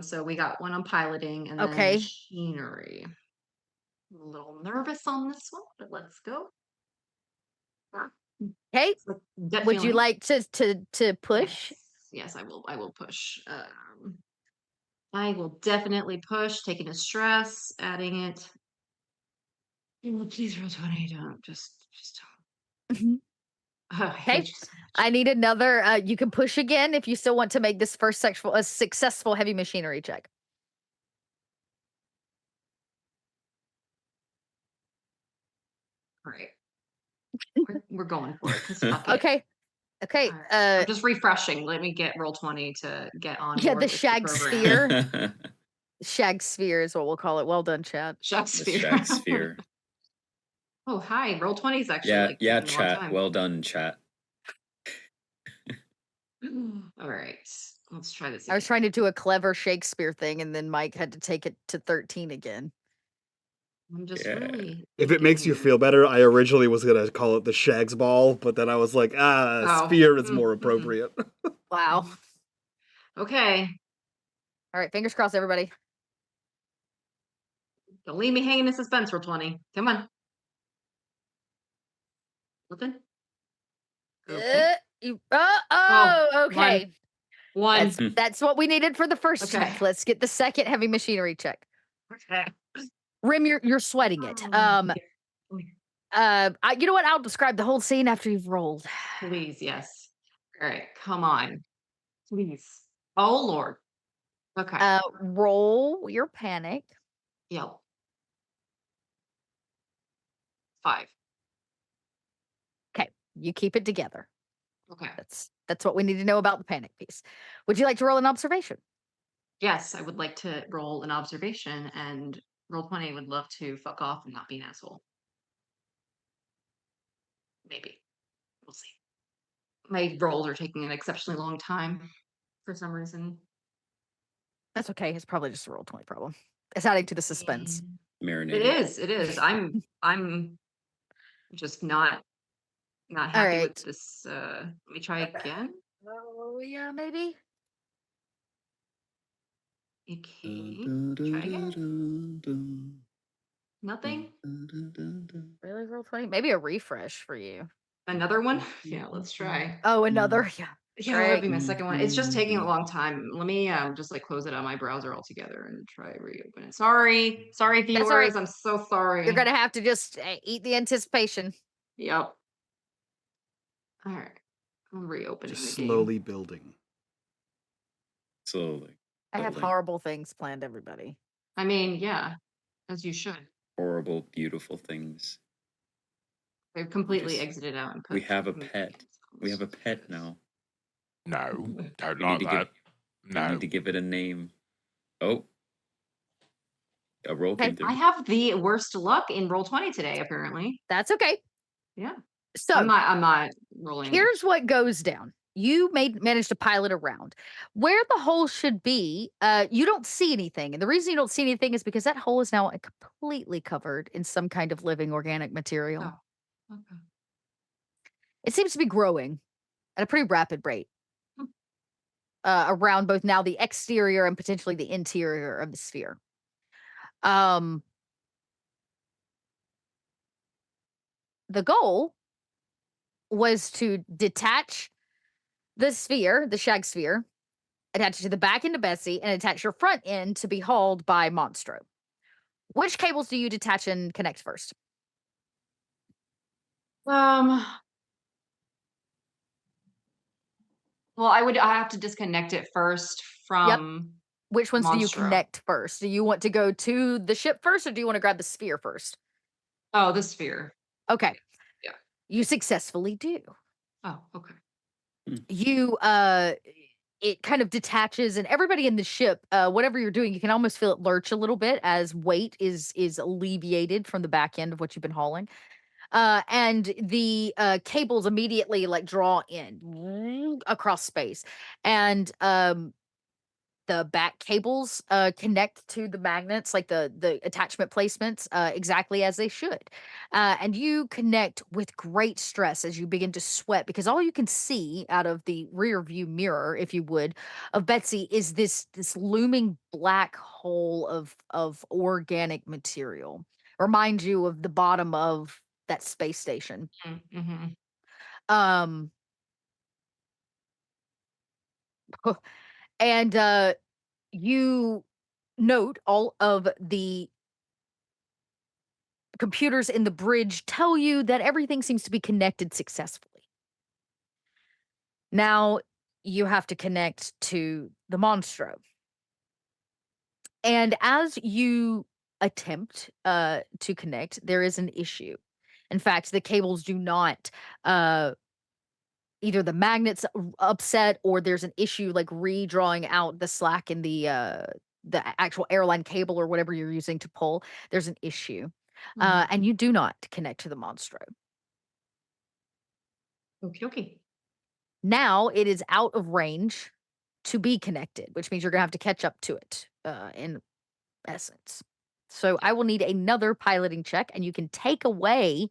So we got one on piloting and then machinery. I'm a little nervous on this one, but let's go. Okay. Would you like to push? Yes, I will. I will push. I will definitely push. Taking a stress, adding it. Oh, please roll 20. Don't just don't. Okay. I need another. You can push again if you still want to make this first successful heavy machinery check. All right. We're going for it. Okay. Okay. I'm just refreshing. Let me get roll 20 to get on. Yeah, board the with Shagsphere. Shagsphere is what we'll call it. Well done, chat. Shagsphere. Oh, hi. Roll 20 is actually chat. Well done, chat. All right. Let's try this again. I was trying to do a clever Shakespeare thing, and then Mike had to take it to 13 again. I'm just really. If it makes you feel better, I originally was gonna call it the Shags Ball, but then I was like, sphere is more appropriate. Wow. Okay. All right, fingers crossed, everybody. Don't leave me hanging in suspense. Roll 20. Come on. Nothing. Okay. Okay. One. That's what we needed for the first check. Let's get the second heavy machinery check. Okay. Rim, you're sweating it. You know what? I'll describe the whole scene after you've rolled. Please, yes. All right, come on. Please. Oh, Lord. Okay. Roll your panic. Yep. 5. Okay, you keep it together. Okay. That's what we need to know about the panic piece. Would you like to roll an observation? Yes, I would like to roll an observation, and roll 20 would love to fuck off and not be an asshole. Maybe. We'll see. My rolls are taking an exceptionally long time for some reason. That's okay. It's probably just a roll 20 problem. It's adding to the suspense. Marinating. It is. I'm just not happy with this. Let me try again. Oh yeah, maybe. Okay. Try again. Nothing. Really, roll 20? Maybe a refresh for you. Another one? Yeah, let's try. Oh, another. Yeah, that'd be my Right. second one. It's just taking a Mhm. long time. Let me just like close it on my browser altogether and try reopen it. Sorry, That's all right. viewers. I'm so You're sorry. gonna have to just eat the anticipation. Yep. All right. I'm reopening Just the game. slowly building. Slowly. I have Slowly. horrible things planned, everybody. I mean, yeah, as you should. Horrible, beautiful things. They've completely Just- exited out and put. We have a pet. We have a pet now. No, don't We like need to that. We No. need to give it a name. Oh. A roll came Okay. I through. have the worst luck in roll 20 today, apparently. That's okay. Yeah. So I'm not rolling. here's what goes down. You managed to pilot around where the hole should be. You don't see anything, and the reason you don't see anything is because that hole is now completely covered in some kind of living organic material. Oh, okay. It seems to be growing at a pretty rapid rate Hmm. around both now the exterior and potentially the interior of the sphere. The goal was to detach the sphere, the shag sphere, attach it to the back end of Betsy, and attach your front end to be hauled by Monstro. Which cables do you detach and connect first? Well, I have to disconnect it first from Which ones do you Monstro. connect first? Do you want to go to the ship first, or do you want to grab the sphere first? Oh, the sphere. Okay. Yeah. You successfully do. Oh, okay. You it kind of detaches, and everybody in the ship, whatever you're doing, you can almost feel it lurch a little bit as weight is alleviated from the back end of what you've been hauling. And the cables immediately like draw in across space, and the back cables connect to the magnets, like the attachment placements, exactly as they should. And you connect with great stress as you begin to sweat, because all you can see out of the rear view mirror, if you would, of Betsy is this looming black hole of organic material. Remind you of the bottom of that space station. Mm-hmm. Um and you note all of the computers in the bridge tell you that everything seems to be connected successfully. Now you have to connect to the Monstro. And as you attempt to connect, there is an issue. In fact, the cables do not either the magnets upset, or there's an issue like redrawing out the slack in the actual airline cable or whatever you're using to pull. There's an issue. And you do not connect to the Monstro. Okay. Now it is out of range to be connected, which means you're gonna have to catch up to it, in essence. So I will need another piloting check, and you can take away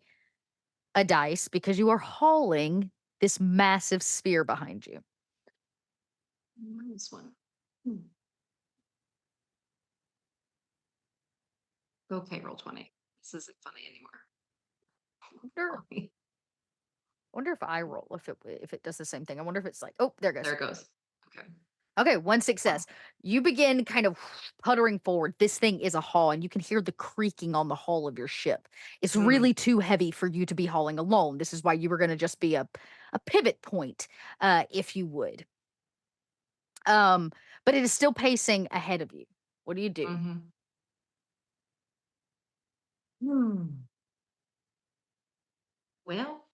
a dice because you are hauling this massive sphere behind you. This one. Okay, roll 20. This isn't funny anymore. Wonder if I roll if it does the same thing. I wonder if it's like, oh, there it goes. There it goes. Okay. Okay, one success. You begin kind of puttering forward. This thing is a haul, and you can hear the creaking on the hull of your ship. It's really too heavy for you to be hauling alone. This is why you were going to just be a pivot point, if you would. But it is still pacing ahead of you. What do you do? Well,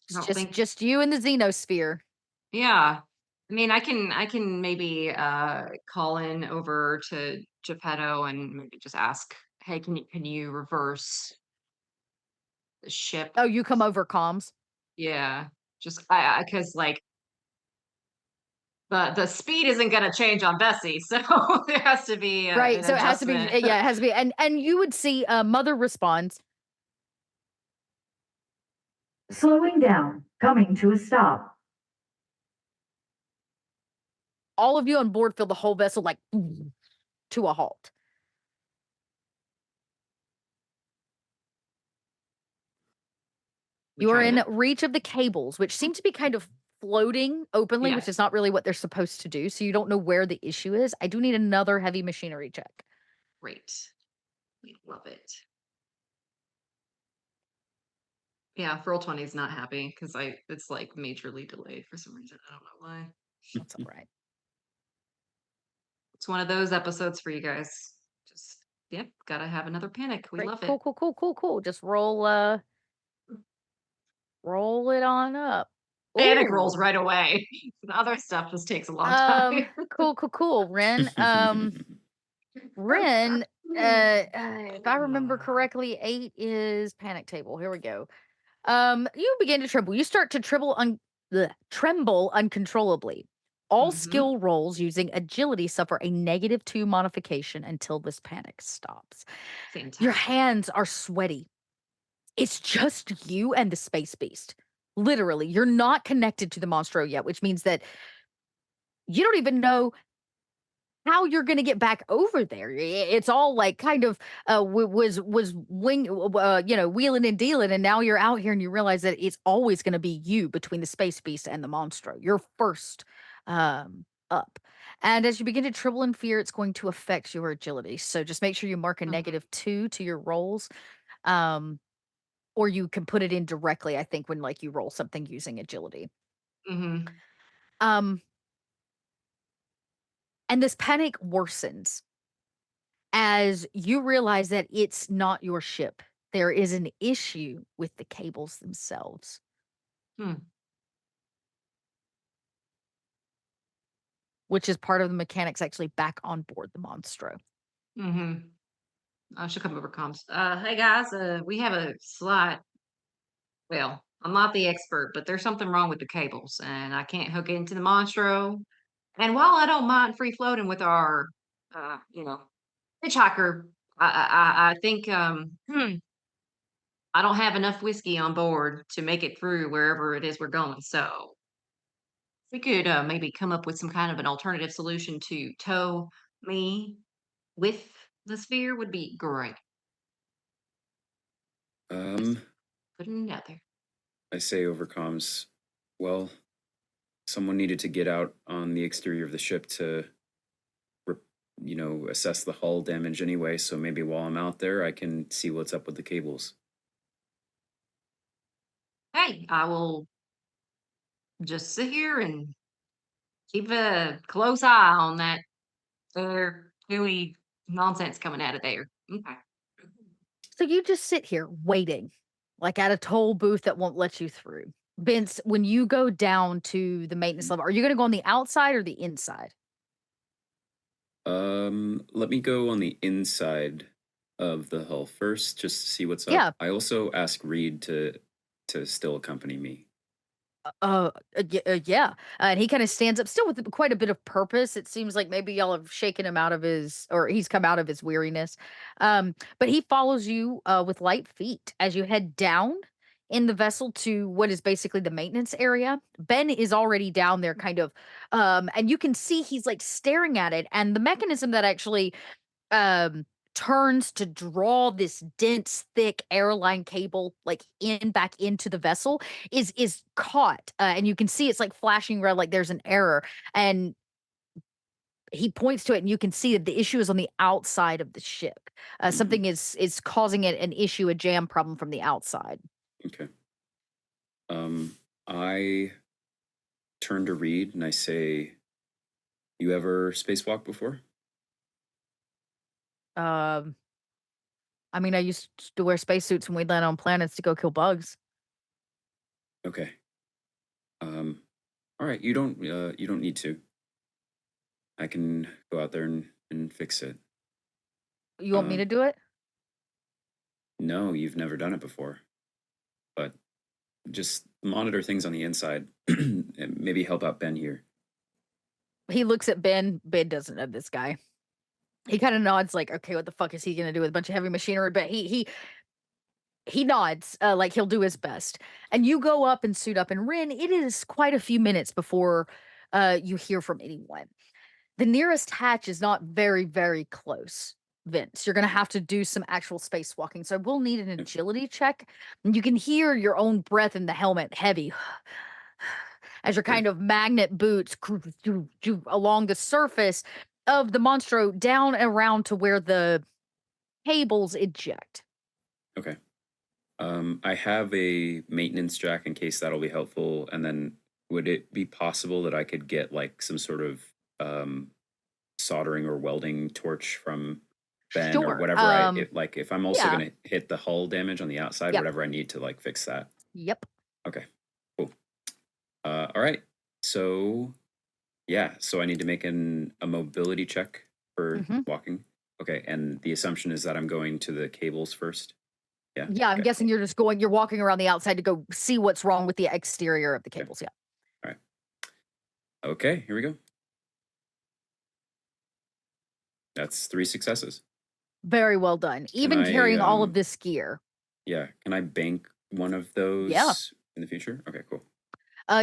I don't It's think. just you and the Xenosphere. Yeah. I mean, I can maybe call in over to Geppetto and maybe just ask, hey, can you reverse the ship? Oh, you come over comms. Yeah. Just I because like the speed isn't gonna change on Bessie, so there has to be Right. an So it has to be, adjustment. yeah, it has to be. And you would see Mother responds. Slowing down, coming to a stop. All of you on board feel the whole vessel like to a halt. We You are tried in it. reach of the cables, which seem to be kind of floating openly, which Yes. is not really what they're supposed to do. So you don't know where the issue is. I do need another heavy machinery check. Great. We love it. Yeah, roll 20 is not happy because it's like majorly delayed for some reason. I don't know why. That's all right. It's one of those episodes for you guys. Just yep, gotta have another panic. We Great. love Cool, it. cool, cool, cool, cool. Just roll it on up. Panic Ooh. rolls right away. The other stuff just takes a long time. Cool, cool, cool. Ren, if I remember correctly, 8 is panic table. Here we go. You begin to tremble. You start to tremble uncontrollably. All Mhm. skill rolls using agility suffer a -2 modification until this panic stops. Your Fantastic. hands are sweaty. It's just you and the space beast. Literally, you're not connected to the monstro yet, which means that you don't even know how you're gonna get back over there. It's all like kind of was wheeling and dealing, and now you're out here and you realize that it's always gonna be you between the space beast and the monstro. You're first up. And as you begin to tremble in fear, it's going to affect your agility. So just make sure you mark a Mhm. -2 to your rolls. Um, or you can put it in directly, I think, when like you roll something using agility. Mhm. Um, and this panic worsens as you realize that it's not your ship. There is an issue with the cables themselves, Hmm. which is part of the mechanics actually back on board the Monstro. Mhm. I should come over comms. Hey guys, we have a slight. Well, I'm not the expert, but there's something wrong with the cables, and I can't hook it into the Monstro. And while I don't mind free floating with our, you know, hitchhiker, I think I don't have enough whiskey on board to make it through wherever it is we're going. So if we could maybe come up with some kind of an alternative solution to tow me with the sphere would be great. Just Um, putting it out there. I say over comms, well, someone needed to get out on the exterior of the ship to, assess the hull damage anyway. So maybe while I'm out there, I can see what's up with the cables. Hey, I will just sit here and keep a close eye on that gooey nonsense coming out of there. Okay. So you just sit here waiting, like at a toll booth that won't let you through. Vince, when you go down to the maintenance level, are you going to go on the outside or the inside? Let me go on the inside of the hull first, just to see what's up. Yeah. I also ask Reed to still accompany me. Yeah. And he kind of stands up still with quite a bit of purpose. It seems like maybe y'all have shaken him out of his, or he's come out of his weariness. But he follows you with light feet as you head down in the vessel to what is basically the maintenance area. Ben is already down there, kind of, and you can see he's like staring at it. And the mechanism that actually um turns to draw this dense thick airline cable like in back into the vessel is caught, and you can see it's like flashing red like there's an error, and he points to it and you can see that the issue is on the outside of the ship. Something is causing it an issue, a jam problem from the outside. Okay. I turn to Reed and I say, "You ever spacewalk before?" um I mean, I used to wear spacesuits when we'd land on planets to go kill bugs. Okay. Um, all right. You don't need to. I can go out there and fix it. You want me to Um, do it? no, you've never done it before, but just monitor things on the inside and maybe help out Ben here. He looks at Ben. Ben doesn't know this guy. He kind of nods like, okay, what the fuck is he gonna do with a bunch of heavy machinery? But he nods, like he'll do his best. And you go up and suit up. And Rin, it is quite a few minutes before you hear from anyone. The nearest hatch is not very, very close. Vince. You're going to have to do some actual spacewalking. So we'll need an agility check. And you can hear your own breath in the helmet, heavy, as your kind of magnet boots along the surface of the monstro down and around to where the cables eject. Okay. I have a maintenance jack in case that'll be helpful. And then would it be possible that I could get like some sort of soldering or welding torch from Ben or Sure. whatever if I'm also yeah. gonna hit the hull damage on the outside, Yep. whatever I need to like fix that. Yep. Okay, cool. All right. So yeah, so I need to make a mobility check for walking. Okay, and the assumption is that I'm going to the cables first. Yeah. Yeah, I'm okay, guessing cool. you're walking around the outside to go see what's wrong with the exterior of the cables. Yeah. All right. Okay, here we go. That's 3 successes. Very well done. Even carrying all of this gear. Yeah. Can I bank one of those in the future? Okay, cool.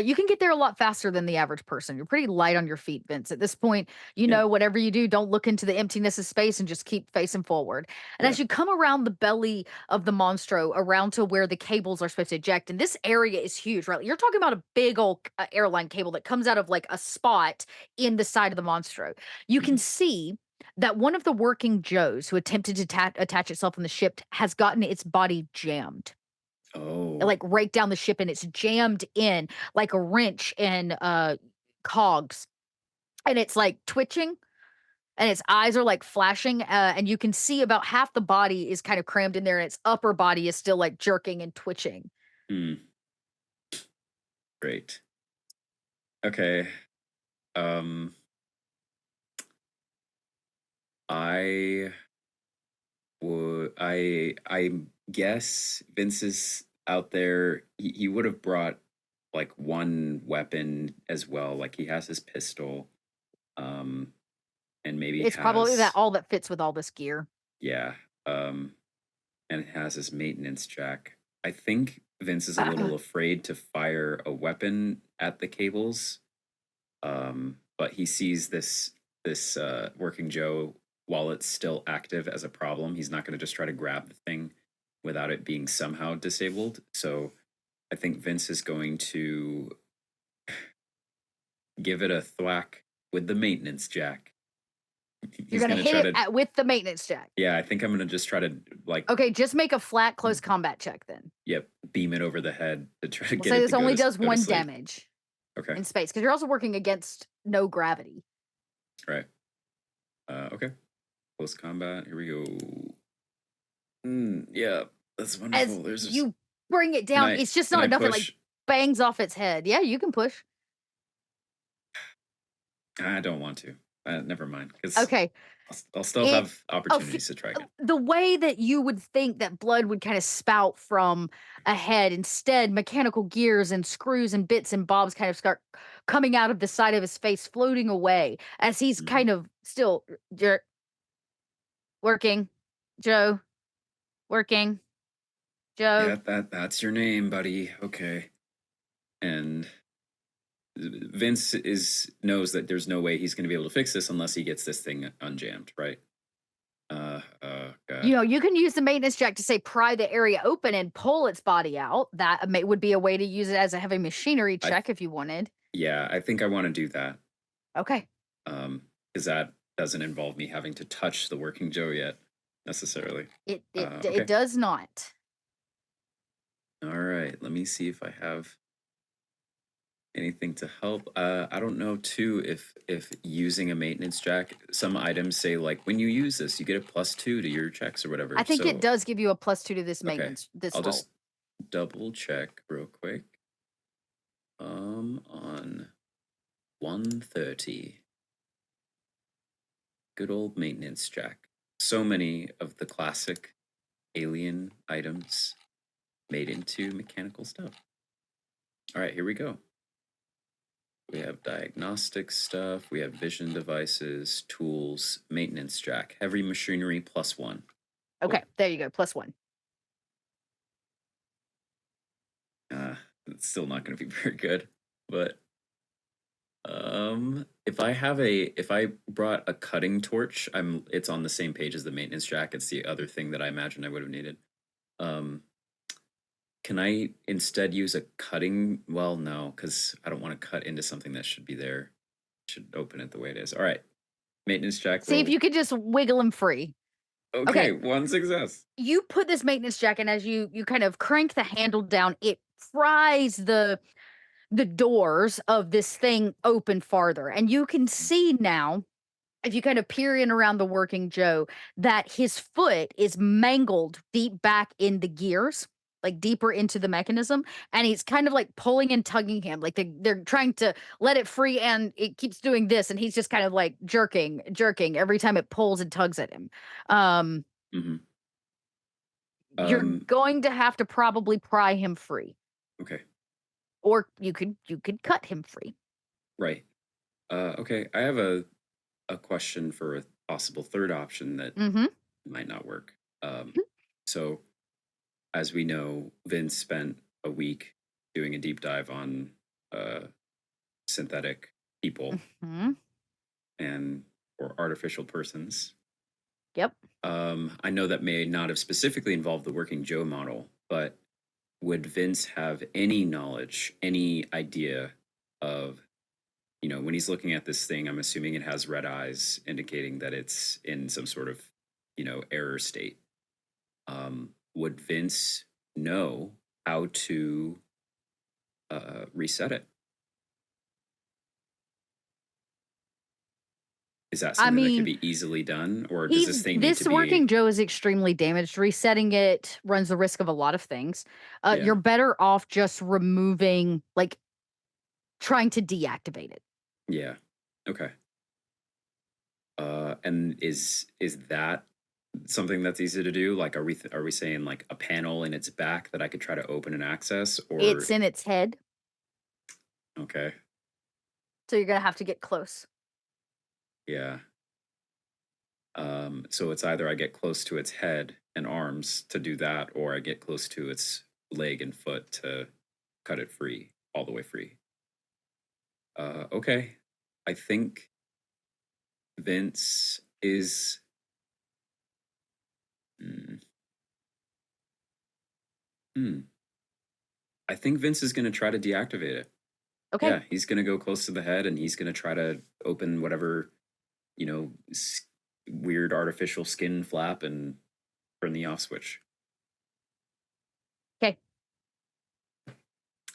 You can get there a lot faster than the average person. You're pretty light on your feet, Vince. At this point, you know, whatever you do, don't look into the emptiness of space and just keep facing forward. And as you come around the belly of the monstro, around to where the cables are supposed to eject, and this area is huge, right? You're talking about a big old airline cable that comes out of like a spot in the side of the monstro. You can see that one of the working Joes who attempted to attach itself on the ship has gotten its body jammed. Oh. Like right down the ship, and it's jammed in like a wrench in cogs. And it's like twitching, and its eyes are like flashing, and you can see about half the body is kind of crammed in there, and its upper body is still like jerking and twitching. Great. Okay. I guess Vince is out there. He would have brought like one weapon as well. Like he has his pistol. And maybe it's probably that all that fits with all this gear. Yeah. And it has his maintenance jack. I think Vince is a little afraid to fire a weapon at the cables. But he sees this working Joe while it's still active as a problem. He's not going to just try to grab the thing without it being somehow disabled. So I think Vince is going to give it a thwack with the maintenance jack. You're going to hit it with the maintenance jack. Yeah, I think I'm going to just try to like... Okay, just make a flat close combat check then. Yep, beam it over the head to try to get it say to this only does 1 damage. Okay. In space, because you're also working against no gravity. Right. Okay. Close combat. Here we go. Yeah, that's wonderful. As you bring it down, it's just not enough. It like bangs off its head. Yeah, you can push. I don't want to. Never mind. Okay. I'll still have opportunities to try again. The way that you would think that blood would kind of spout from a head, instead, mechanical gears and screws and bits and bobs kind of start coming out of the side of his face, floating away as he's kind of still working. Joe. Working. Joe. Yeah, that's your name, buddy. Okay. And Vince knows that there's no way he's going to be able to fix this unless he gets this thing unjammed, right? God. You know, you can use the maintenance jack to say pry the area open and pull its body out. That would be a way to use it as a heavy machinery check if you wanted. Yeah, I think I want to do that. Okay. Because that doesn't involve me having to touch the working Joe yet, necessarily. It does not. All right, let me see if I have anything to help. I don't know too if using a maintenance jack, some items say like when you use this you get a +2 to your checks or whatever. I think it does give you a +2 to this maintenance. Okay. I'll just double check real quick. On 130. Good old maintenance jack. So many of the classic alien items made into mechanical stuff. All right, here we go. We have diagnostic stuff, we have vision devices, tools, maintenance jack, heavy machinery +1. Okay, there you go, +1. It's still not going to be very good, but If I brought a cutting torch, it's on the same page as the maintenance jack. It's the other thing that I imagine I would have needed. Um, can I instead use a cutting? Well, no, because I don't want to cut into something that should be there. Should open it the way it is. All right, maintenance jack. See if roll. you could just wiggle him free. Okay, one success. You put this maintenance jack, and as you kind of crank the handle down, it pries the doors of this thing open farther. And you can see now, if you kind of peer in around the working Joe, that his foot is mangled deep back in the gears, like deeper into the mechanism. And he's kind of like pulling and tugging him, like they're trying to let it free, and it keeps doing this. And he's just kind of like jerking every time it pulls and tugs at him. Mm-hmm. You're going to have to probably pry him free. Okay. Or you could cut him free. Right. Okay. I have a question for a possible third option that might not work. So, as we know, Vince spent a week doing a deep dive on synthetic people and or artificial persons. Yep. I know that may not have specifically involved the working Joe model, but would Vince have any knowledge, any idea of, when he's looking at this thing, I'm assuming it has red eyes, indicating that it's in some sort of, error state. Would Vince know how to reset it? Is that something that can be easily done, or does this thing need to be... working Joe is extremely damaged. Resetting it runs the risk of a lot of things. You're better off just removing, trying to deactivate it. Yeah. Okay. And is that something that's easy to do? Like, are we saying like a panel in its back that I could try to open and access, or it's in its head? Okay. So you're gonna have to get close. Yeah. So it's either I get close to its head and arms to do that, or I get close to its leg and foot to cut it free, all the way free. Okay. I think Vince is... I think Vince is going to try to deactivate it. Okay. Yeah, he's going to go close to the head, and he's going to try to open whatever, weird artificial skin flap and turn the off switch. Okay.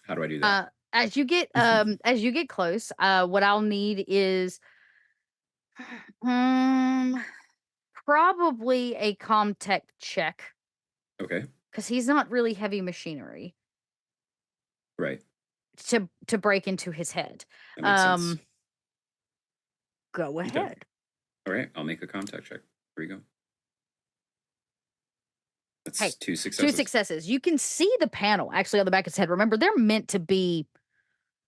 How do I do that? As you get close, what I'll need is probably a comtech check. Okay. Because he's not really heavy machinery. Right. To break into his head. That makes sense. Go ahead. Okay. All right, I'll make a contact check. Here we go. That's 2 successes. 2 successes. You can see the panel actually on the back of his head. Remember, they're meant to be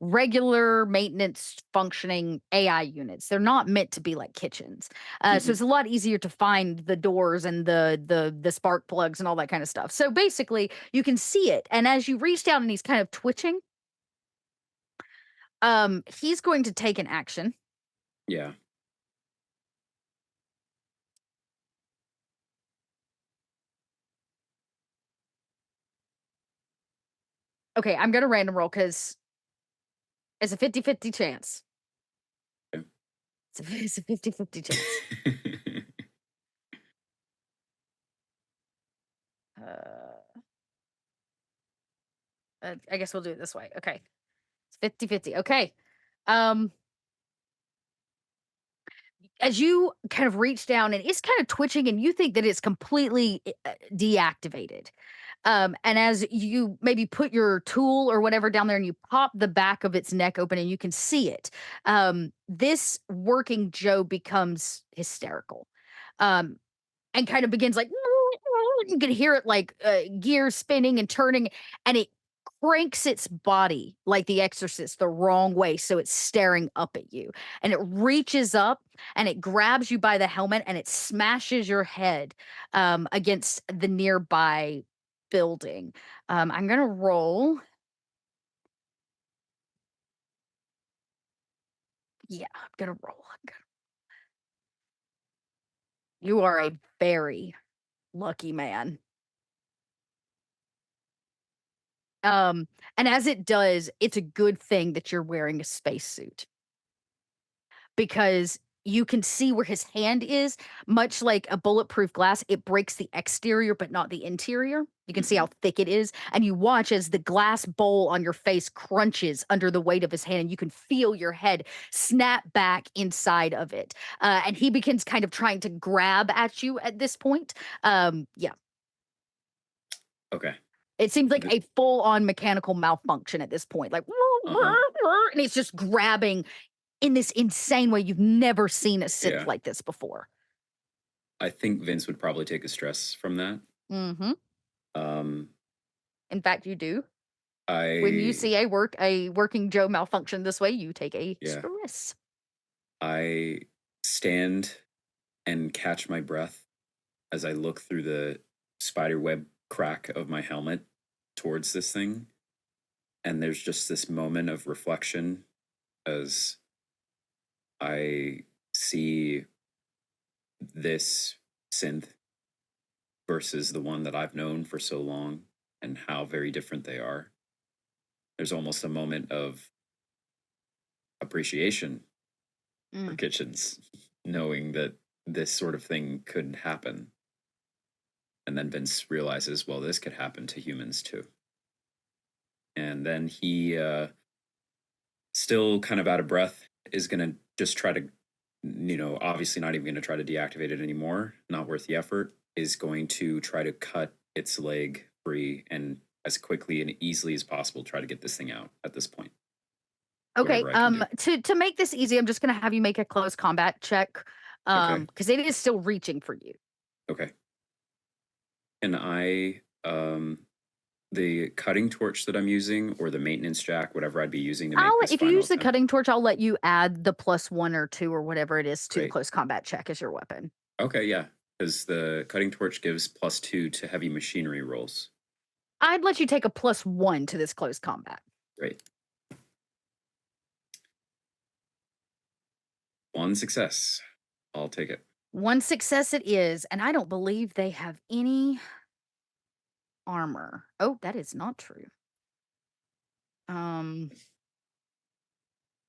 regular maintenance functioning AI units. They're not meant to be like kitchens. So it's a lot easier to find the doors and the spark plugs and all that kind of stuff. So basically, you can see it. And as you reach down and he's kind of twitching, he's going to take an action. Yeah. Okay, I'm going to random roll because it's a 50-50 chance. Okay. It's a 50-50 chance. I guess we'll do it this way. Okay. It's 50-50. Okay. As you kind of reach down and it's kind of twitching and you think that it's completely deactivated. And as you maybe put your tool or whatever down there and you pop the back of its neck open and you can see it, this working Joe becomes hysterical and kind of begins like, you can hear it like gears spinning and turning, and it cranks its body like the Exorcist the wrong way. So it's staring up at you, and it reaches up and it grabs you by the helmet and it smashes your head against the nearby building. I'm going to roll. Yeah, I'm gonna roll. You are a very lucky man. Um, and as it does, it's a good thing that you're wearing a spacesuit because you can see where his hand is, much like a bulletproof glass. It breaks the exterior, but not the interior. You can see how thick it is. And you watch as the glass bowl on your face crunches under the weight of his hand, and you can feel your head snap back inside of it. And he begins kind of trying to grab at you at this point. Yeah. Okay. It seems like Th- a full-on mechanical malfunction at this point, like, Uh-huh. and it's just grabbing in this insane way. You've never seen a synth Yeah. like this before. I think Vince would probably take a stress from that. Mm-hmm. Um, In fact, you do. When you I see a working Joe malfunction this way, you take a Yeah. stress. I stand and catch my breath as I look through the spider web crack of my helmet towards this thing. And there's just this moment of reflection as I see this synth versus the one that I've known for so long and how very different they are. There's almost a moment of appreciation for Mm. Kitchens, knowing that this sort of thing could happen. And then Vince realizes, well, this could happen to humans too. And then he, still kind of out of breath, is going to just try to, obviously not even going to try to deactivate it anymore. Not worth the effort. Is going to try to cut its leg free and as quickly and easily as possible try to get this thing out at this point. Okay. Whatever I can To make this easy, I'm just gonna have you make a close combat check. Okay. Because it is still reaching for you. Okay. And I, the cutting torch that I'm using or the maintenance jack, whatever I'd be using to make this If you final use the attempt. cutting torch, I'll let you add the +1 or 2 or whatever it is to the Great. close combat check as your weapon. Okay, yeah, because the cutting torch gives +2 to heavy machinery rolls. I'd let you take a +1 to this close combat. Great. One success. I'll take it. One success it is, and I don't believe they have any armor. Oh, that is not true.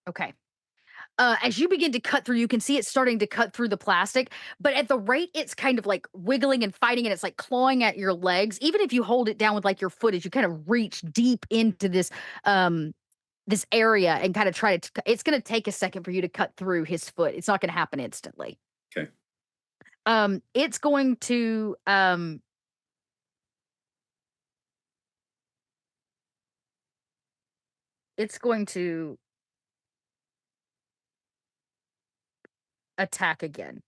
Okay. As you begin to cut through, you can see it starting to cut through the plastic, but at the rate it's kind of like wiggling and fighting and it's like clawing at your legs. Even if you hold it down with like your foot as you kind of reach deep into this area and kind of try to it's going to take a second for you to cut through his foot. It's not going to happen instantly. Okay. It's going to attack again.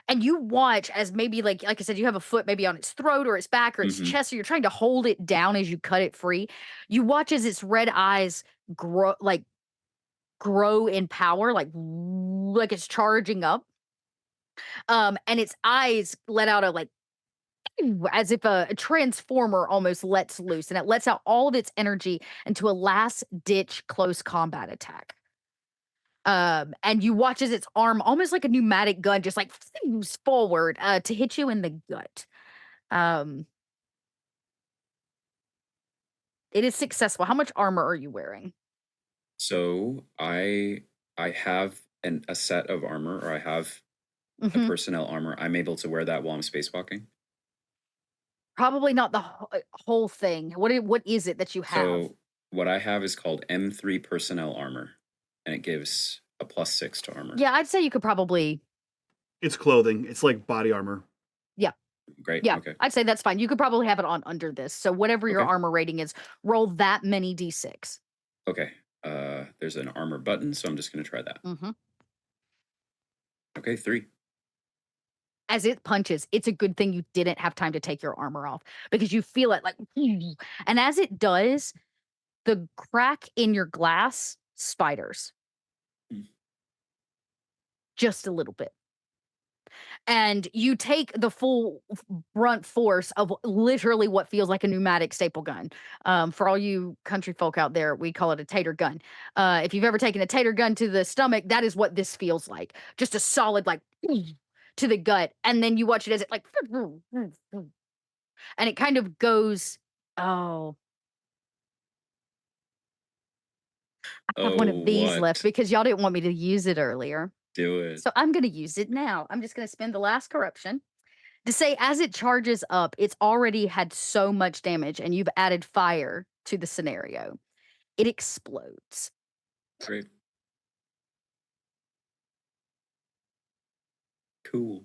And you watch as maybe like I said, you have a foot maybe on its throat or its back or its Mhm. chest, so you're trying to hold it down as you cut it free. You watch as its red eyes grow in power, like it's charging up. And its eyes let out a like as if a transformer almost lets loose, and it lets out all of its energy into a last ditch close combat attack. And you watch as its arm, almost like a pneumatic gun, just like moves forward to hit you in the gut. Um, it is successful. How much armor are you wearing? So I have a set of armor, or I have a Mhm. personnel armor. I'm able to wear that while I'm spacewalking. Probably not the whole thing. What is it that you have? So what I have is called M3 personnel armor, and it gives a +6 to armor. Yeah, I'd say you could probably. It's clothing. It's like body armor. Yeah. Great. Yeah, Okay. I'd say that's fine. You could probably have it on under this. So whatever your Okay. armor rating is, roll that many d6. Okay. There's an armor button, so I'm just going to try that. Mm-hmm. Okay, 3. As it punches, it's a good thing you didn't have time to take your armor off because you feel it like, and as it does, the crack in your glass spiders Mm. just a little bit. and you take the full brunt force of literally what feels like a pneumatic staple gun. For all you country folk out there, we call it a tater gun. If you've ever taken a tater gun to the stomach, that is what this feels like. Just a solid, like, to the gut. And then you watch it as it, like, and it kind of goes, oh, I have one Oh, of these left what? because y'all didn't want me to use it earlier. Do it. So I'm going to use it now. I'm just going to spend the last corruption to say as it charges up, it's already had so much damage and you've added fire to the scenario. It explodes. Great. Cool.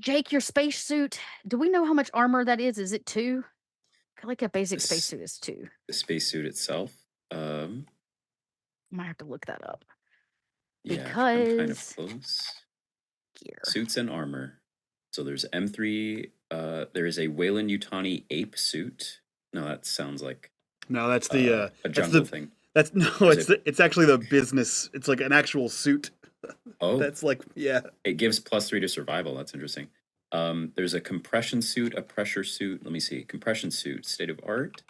Jake, your spacesuit, do we know how much armor that is? Is it 2? I feel like a basic This- spacesuit is 2. The spacesuit itself. I might have to look that up. Yeah, I'm kind of Because close. gear. Suits and armor. So there's M3. There is a Wayland Yutani ape suit. No, that sounds like No, that's the a that's jungle the thing. that's no, Is it's actually the business. It's like an actual suit. Oh, That's like yeah. it gives +3 to survival. That's interesting. There's a compression suit, a pressure suit. Let me see. Compression suit, state of art,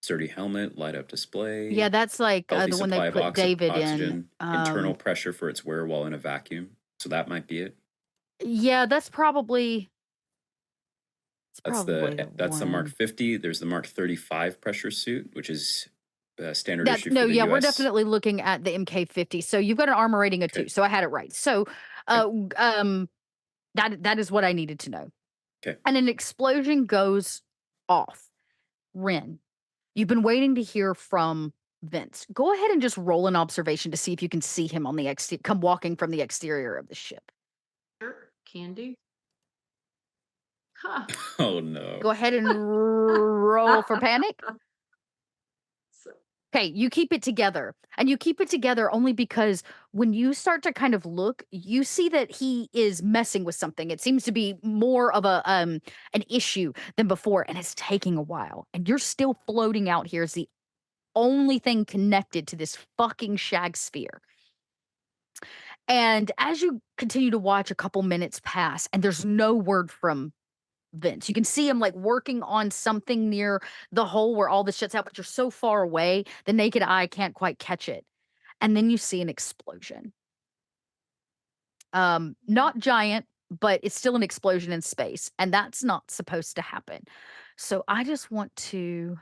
sturdy helmet, light up display. Yeah, that's like Healthy the one supply they of put David oxygen, in. internal pressure for its wear while in a vacuum. So that might be it. Yeah, that's probably. That's the the Mark one. 50. There's the Mark 35 pressure suit, which is standard issue for No, the yeah, US. we're definitely looking at the MK50. So you've got an armor rating of 2. Okay. So I had it right. So that is what I needed to know. Okay. And an explosion goes off. Ren, you've been waiting to hear from Vince. Go ahead and just roll an observation to see if you can see him on the come walking from the exterior of the ship. Sure, can do. Huh. Oh no. Go ahead and roll for panic. Okay, you keep it together. And you keep it together only because when you start to kind of look, you see that he is messing with something. It seems to be more of a an issue than before, and it's taking a while. And you're still floating out here as the only thing connected to this fucking shag sphere. And as you continue to watch, a couple minutes pass, and there's no word from Vince. You can see him like working on something near the hole where all the shit's out, but you're so far away, the naked eye can't quite catch it. And then you see an explosion. Not giant, but it's still an explosion in space, and that's not supposed to happen. So I just want to.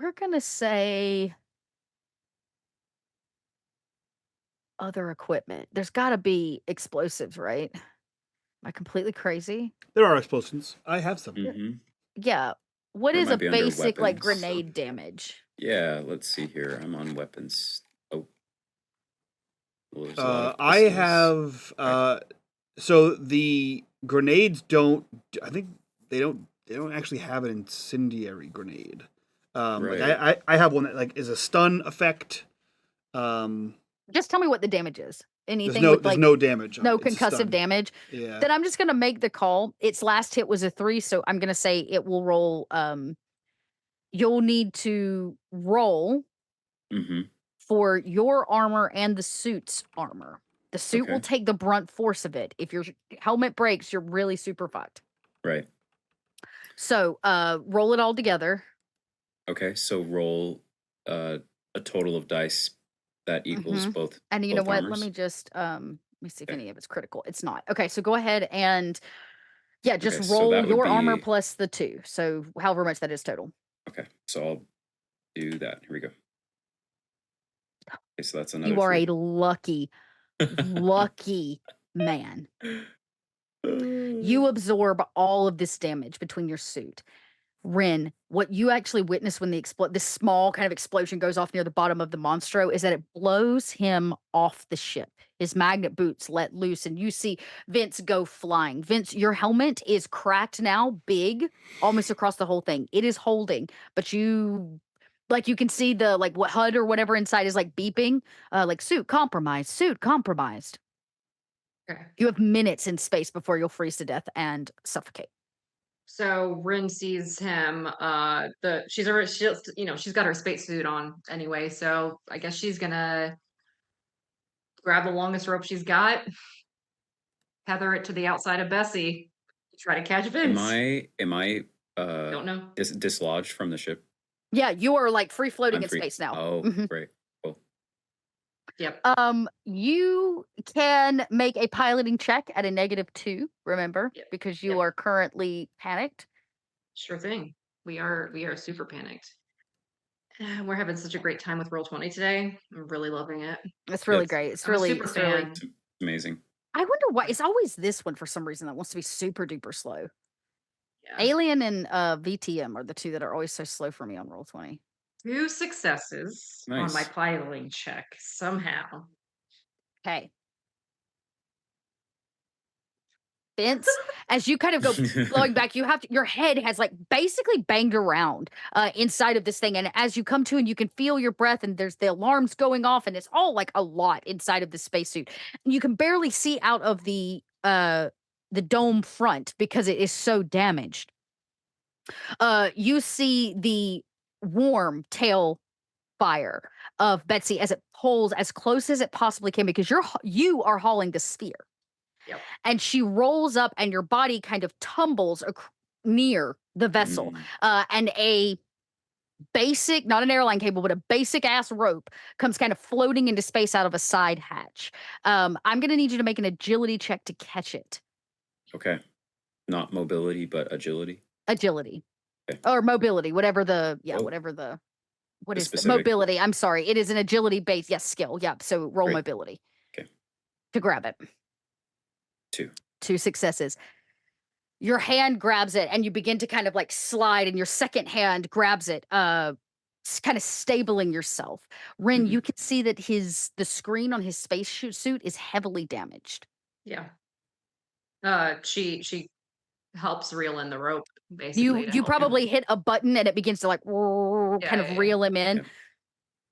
We're gonna say other equipment. There's got to be explosives, right? Am I completely crazy? There are explosions. I have some. Mm-hmm. Yeah. What Or it is might a be under basic like weapons. grenade damage? Yeah, let's see here. I'm on weapons. Oh. Well, there's a lot of I pistols. have so the grenades don't. I think they don't actually have an incendiary grenade. Like Right. I have one that like is a stun effect. Just tell me what the damage is. Anything There's with like no damage. On no it. It's a concussive stun. damage. Yeah. Then I'm just gonna make the call. Its last hit was a 3, so I'm gonna say it will roll. You'll need to roll Mm-hmm. for your armor and the suit's armor. The suit will Okay. take the brunt force of it. If your helmet breaks, you're really super fucked. Right. So roll it all together. Okay. So roll a total of dice that equals Mhm. both. And you know both what? armors. Let me just let me see if Okay. any of it's critical. It's not. Okay, so go ahead and just Okay, so roll that would your armor be- plus the 2. So however much that is total. Okay. So I'll do that. Here we go. Okay, so that's another. You are 3. a lucky, lucky man. You absorb all of this damage between your suit. Ren, what you actually witness when this small kind of explosion goes off near the bottom of the monstro is that it blows him off the ship. His magnet boots let loose, and you see Vince go flying. Vince, your helmet is cracked now, big, almost across the whole thing. It is holding, but you can see the what HUD or whatever inside is like beeping, like suit compromised. Okay. You have minutes in space before you'll freeze to death and suffocate. So Rin sees him. She's got her spacesuit on anyway. So I guess she's gonna grab the longest rope she's got, tether it to the outside of Bessie, try to catch Vince. Am I Don't know. dislodged from the ship? Yeah, you are like free floating I'm in free. space now. Oh, Mhm. great. Cool. Yep. You can make a piloting check at a -2, remember, Yep. because you Yep. are currently panicked. Sure thing. We are super panicked. We're having such a great time with Roll20 today. I'm really loving it. It's really Yes. great. It's I'm a really, super it's really. fan. It's amazing. I wonder why it's always this one for some reason that wants to be super duper slow. Yeah. Alien and VTM are the two that are always so slow for me on Roll20. 2 successes on my Nice. piloting check somehow. Okay. Vince, as you kind of go blowing back, your head has like basically banged around inside of this thing. And as you come to and you can feel your breath and there's the alarms going off and it's all like a lot inside of the spacesuit. And you can barely see out of the dome front because it is so damaged. You see the warm tail fire of Betsy as it pulls as close as it possibly can because you are hauling the sphere. Yep. And she rolls up and your body kind of tumbles near the vessel. And a basic, not an airline cable, but a basic ass rope comes kind of floating into space out of a side hatch. I'm going to need you to make an agility check to catch it. Okay. Not mobility, but agility. Agility. Okay. Or mobility, whatever the, Oh. whatever the, what The is the specific- mobility? I'm sorry. It is an agility based, yes, skill. Yep. So roll Great. mobility. Okay. To grab it. 2. 2 successes. Your hand grabs it and you begin to kind of like slide and your second hand grabs it, kind of stabling yourself. Rin, Mhm. you can see that the screen on his space suit is heavily damaged. Yeah. She helps reel in the rope basically. to You help him. probably hit a button and it begins to like kind of yeah. reel him in. Yeah.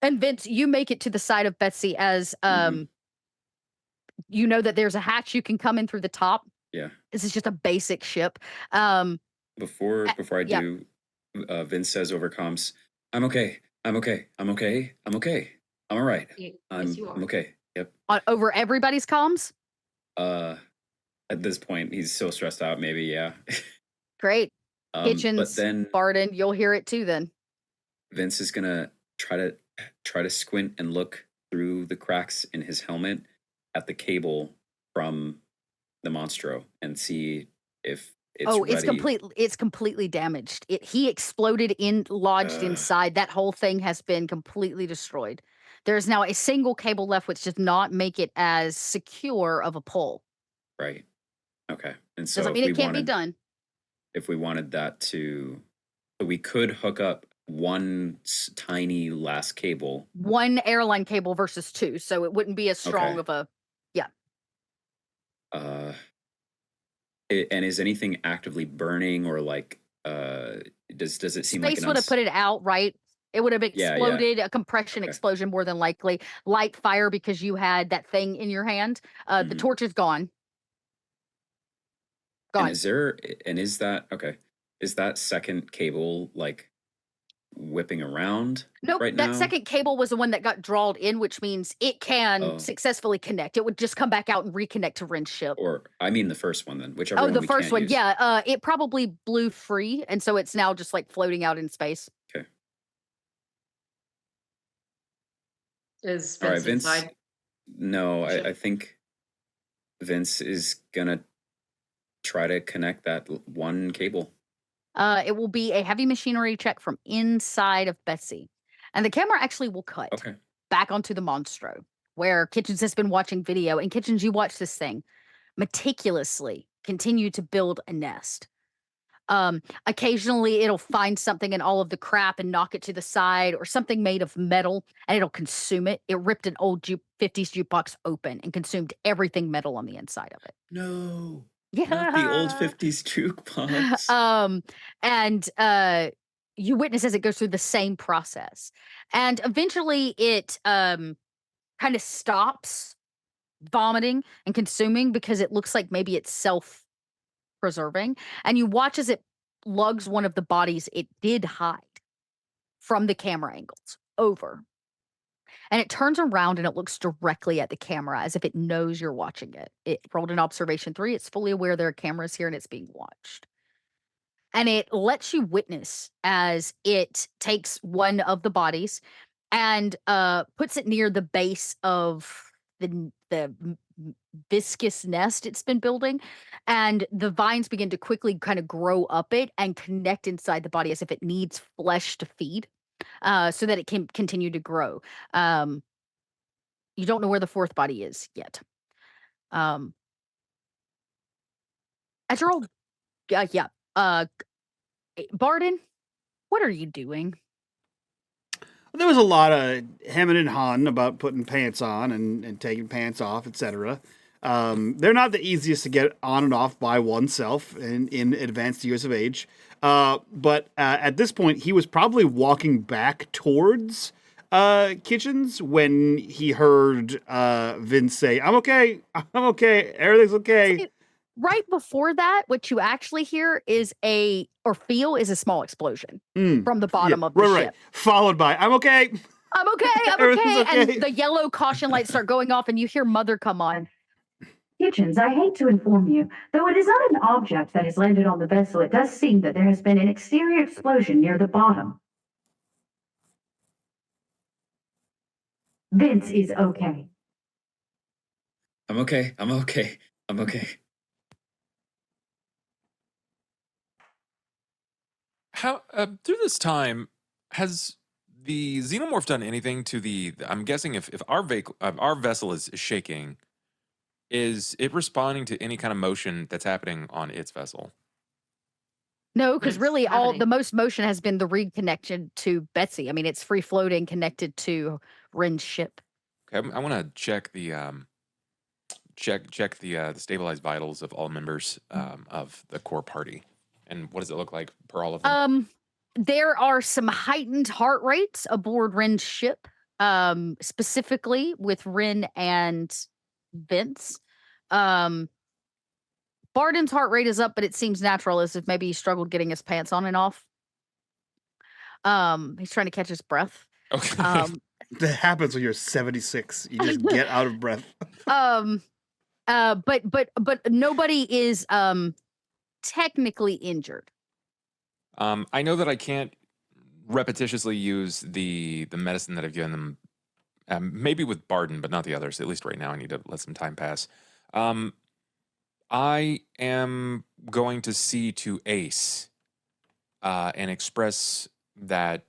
And Vince, you make it to the side of Betsy as you know that there's a hatch you can come in through the top. Yeah. This is just a basic ship. Before I yeah. do, Vince says over comms, "I'm okay. I'm okay. I'm okay. I'm okay. I'm all right. Yes, I'm you are. I'm okay." Yep. Over everybody's comms. At this point, he's so stressed out. Maybe, yeah. Great. But Kitchens, then Barden, you'll hear it too then. Vince is gonna try to squint and look through the cracks in his helmet at the cable from the Monstro and see if it's ready. It's completely damaged. He exploded lodged inside. That whole thing has been completely destroyed. There's now a single cable left, which does not make it as secure of a pull. Right. Okay. And so Doesn't mean it can't be done. If we wanted that to, so we could hook up one tiny last cable. One airline cable versus 2, so it wouldn't be as strong Okay. of a, yeah. And is anything actively burning or like, does it seem like Space an would have put it out, right? It would have Yeah, yeah. exploded, a compression Okay. explosion more than likely. Light fire because you had that thing in your hand. The Mhm. torch is gone. And is that second cable like whipping around Nope, right that now? second cable was the one that got drawled in, which means it can Oh. successfully connect. It would just come back out and reconnect to Rin's ship. Or I mean the first one then, whichever Oh, one the we first can't one, use. yeah. It probably blew free, and so it's now just like floating out in space. Okay. Is All right, Vince Vince. inside? No, Ship? I think Vince is gonna try to connect that one cable. It will be a heavy machinery check from inside of Betsy. And the camera actually will cut Okay. back onto the Monstro, where Kitchens has been watching video. And Kitchens, you watch this thing meticulously continue to build a nest. Occasionally it'll find something in all of the crap and knock it to the side, or something made of metal and it'll consume it. It ripped an old 50s jukebox open and consumed everything metal on the inside of it. No. Yeah. Not the old 50s jukebox. And you witness as it goes through the same process. And eventually it kind of stops vomiting and consuming because it looks like maybe it's self-preserving. And you watch as it lugs one of the bodies it did hide from the camera angles over. And it turns around and it looks directly at the camera as if it knows you're watching it. It rolled an observation 3. It's fully aware there are cameras here and it's being watched. And it lets you witness as it takes one of the bodies and puts it near the base of the viscous nest it's been building, and the vines begin to quickly kind of grow up it and connect inside the body as if it needs flesh to feed, so that it can continue to grow. Um, you don't know where the fourth body is yet. Um, as you're all, yeah, Barden, what are you doing? There was a lot of hemming and hawing about putting pants on and taking pants off, etc. They're not the easiest to get on and off by oneself in advanced years of age. But at this point, he was probably walking back towards Kitchens when he heard Vince say, I'm okay, everything's okay. See, right before that, what you actually hear is a small explosion from the bottom of the ship. Right. Followed by, I'm okay. I'm okay, I'm Everything's okay. okay. And the yellow caution lights start going off, and you hear Mother come on. Kitchens, I hate to inform you, though it is not an object that has landed on the vessel, it does seem that there has been an exterior explosion near the bottom. Vince is okay. I'm okay. How through this time has the xenomorph done anything to the? I'm guessing if our vessel is shaking, is it responding to any kind of motion that's happening on its vessel? No, because It's really happening. the most motion has been the reed connection to Betsy. I mean, it's free floating connected to Ren's ship. Okay, I want to check the the stabilized vitals of all members of the core party. And what does it look like per all of them? There are some heightened heart rates aboard Ren's ship, specifically with Ren and Vince. Barden's heart rate is up, but it seems natural, as if maybe he struggled getting his pants on and off. He's trying to catch his breath. Okay. That happens when you're 76. You just get out of breath. But nobody is technically injured. I know that I can't repetitiously use the medicine that I've given them. Maybe with Barden, but not the others. At least right now, I need to let some time pass. I am going to see to Ace and express that